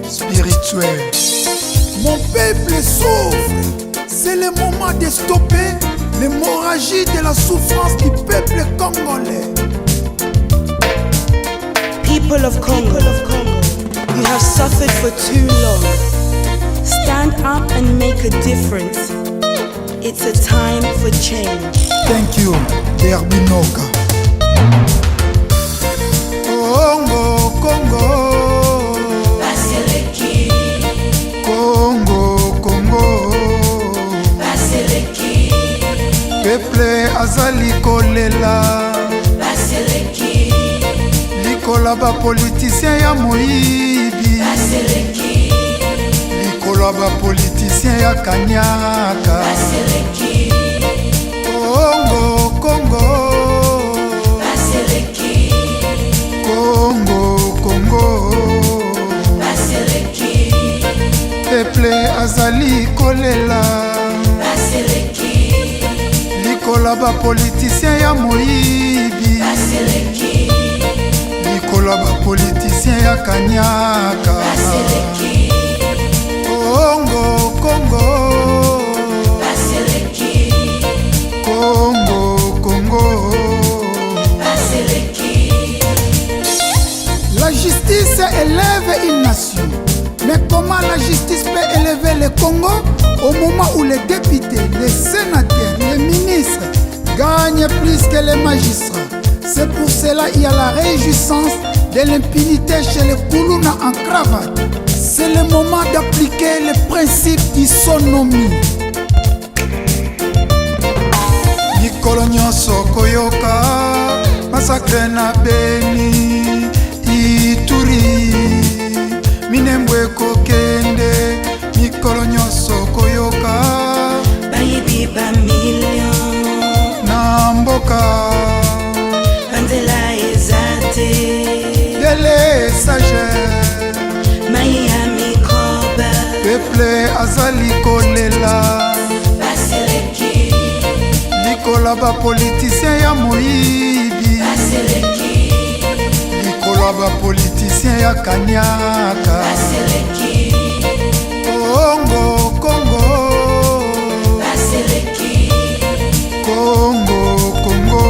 spirituel. Mon peuple souffre. C'est le moment de stopper l'hémorragie de la souffrance du peuple congolais. People of Congo, you have suffered for too long. Stand up and make a difference. It's a time for change. Thank you, Derbinoka. Congo, Congo. Peuple azali kolela likola ba politicien ya moyibi likola ba politicien ya kanyaka Congo Congo Congo Congo peuple azali kolela likola ba politicien ya moyibi likola ba politicien ya kanyaka Congo Congo Congo Congo. La justice élève une nation. Mais comment la justice peut élever le Congo au moment où les députés, les sénateurs, les ministres gagnent plus que les magistrats? C'est pour cela qu'il y a la réjouissance de l'impunité chez les Koulouna en cravate. C'est le moment d'appliquer le principe d'isonomie. Mikolo nyonso koyoka massacre na Beni Ituri minembwe kokende mikolo nyonso koyoka bayibi ba million na mboka message Miami Kobe peuple azali kolela Baseleki likola bapolitisien ya moyibi Baseleki likola bapolitisien ya kanyaka Baseleki Congo Congo Baseleki Congo Congo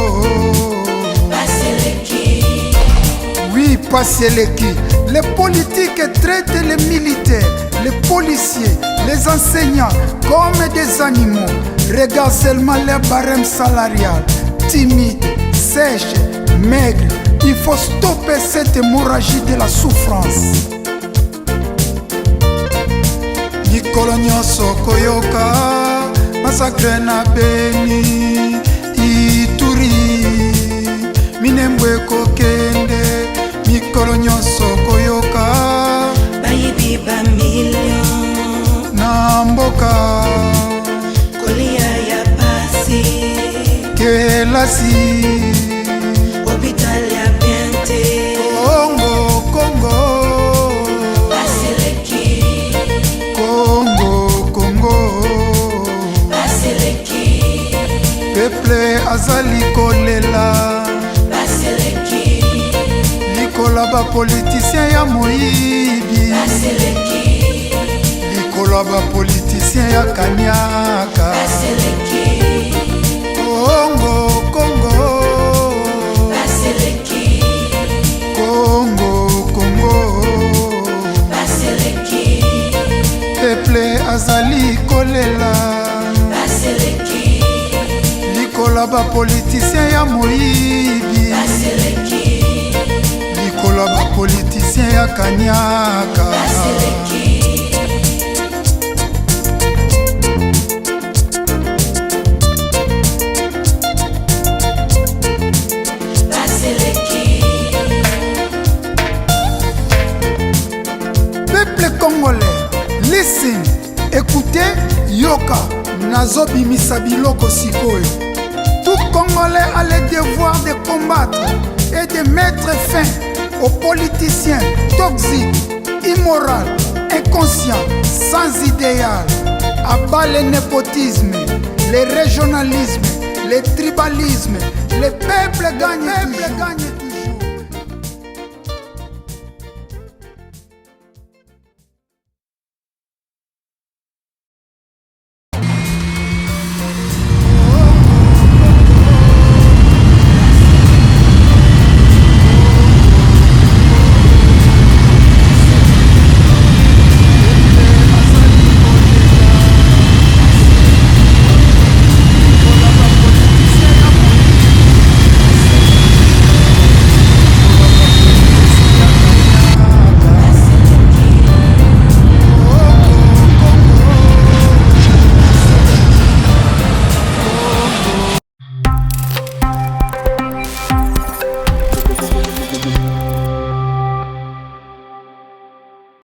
Baseleki Oui, Paseleki. Les politiques traitent les militaires, les policiers, les enseignants comme des animaux. Regarde seulement les barèmes salariales, timides, sèches, maigres. Il faut stopper cette hémorragie de la souffrance. Mikolo nyonso koyoka massacre na Beni, Ituri, Minembwe kokende. Mikolo nyonso koyoka bayibi ba million na mboka kolia ya pasi kelasi hôpital ya biente Congo Congo Baseleki Congo Congo Baseleki peuple azali kolela Baseleki likola bapolitisien ya moyibi Baseleki likola bapolitisien ya kanyaka Baseleki Congo Congo Baseleki Congo Congo Baseleki peuple azali kolela Baseleki likola bapolitisien ya moyibi Baseleki likola bapolitisien ya kanyaka Baseleki Baseleki peuple congolais listen écoutez yoka nazobimisa biloko sikoyo tout congolais a le devoir de combattre et de mettre fin aux politiciens toxiques, immoraux, inconscients, sans idéal. À bas le népotisme, le régionalisme, le tribalisme, le peuple gagne.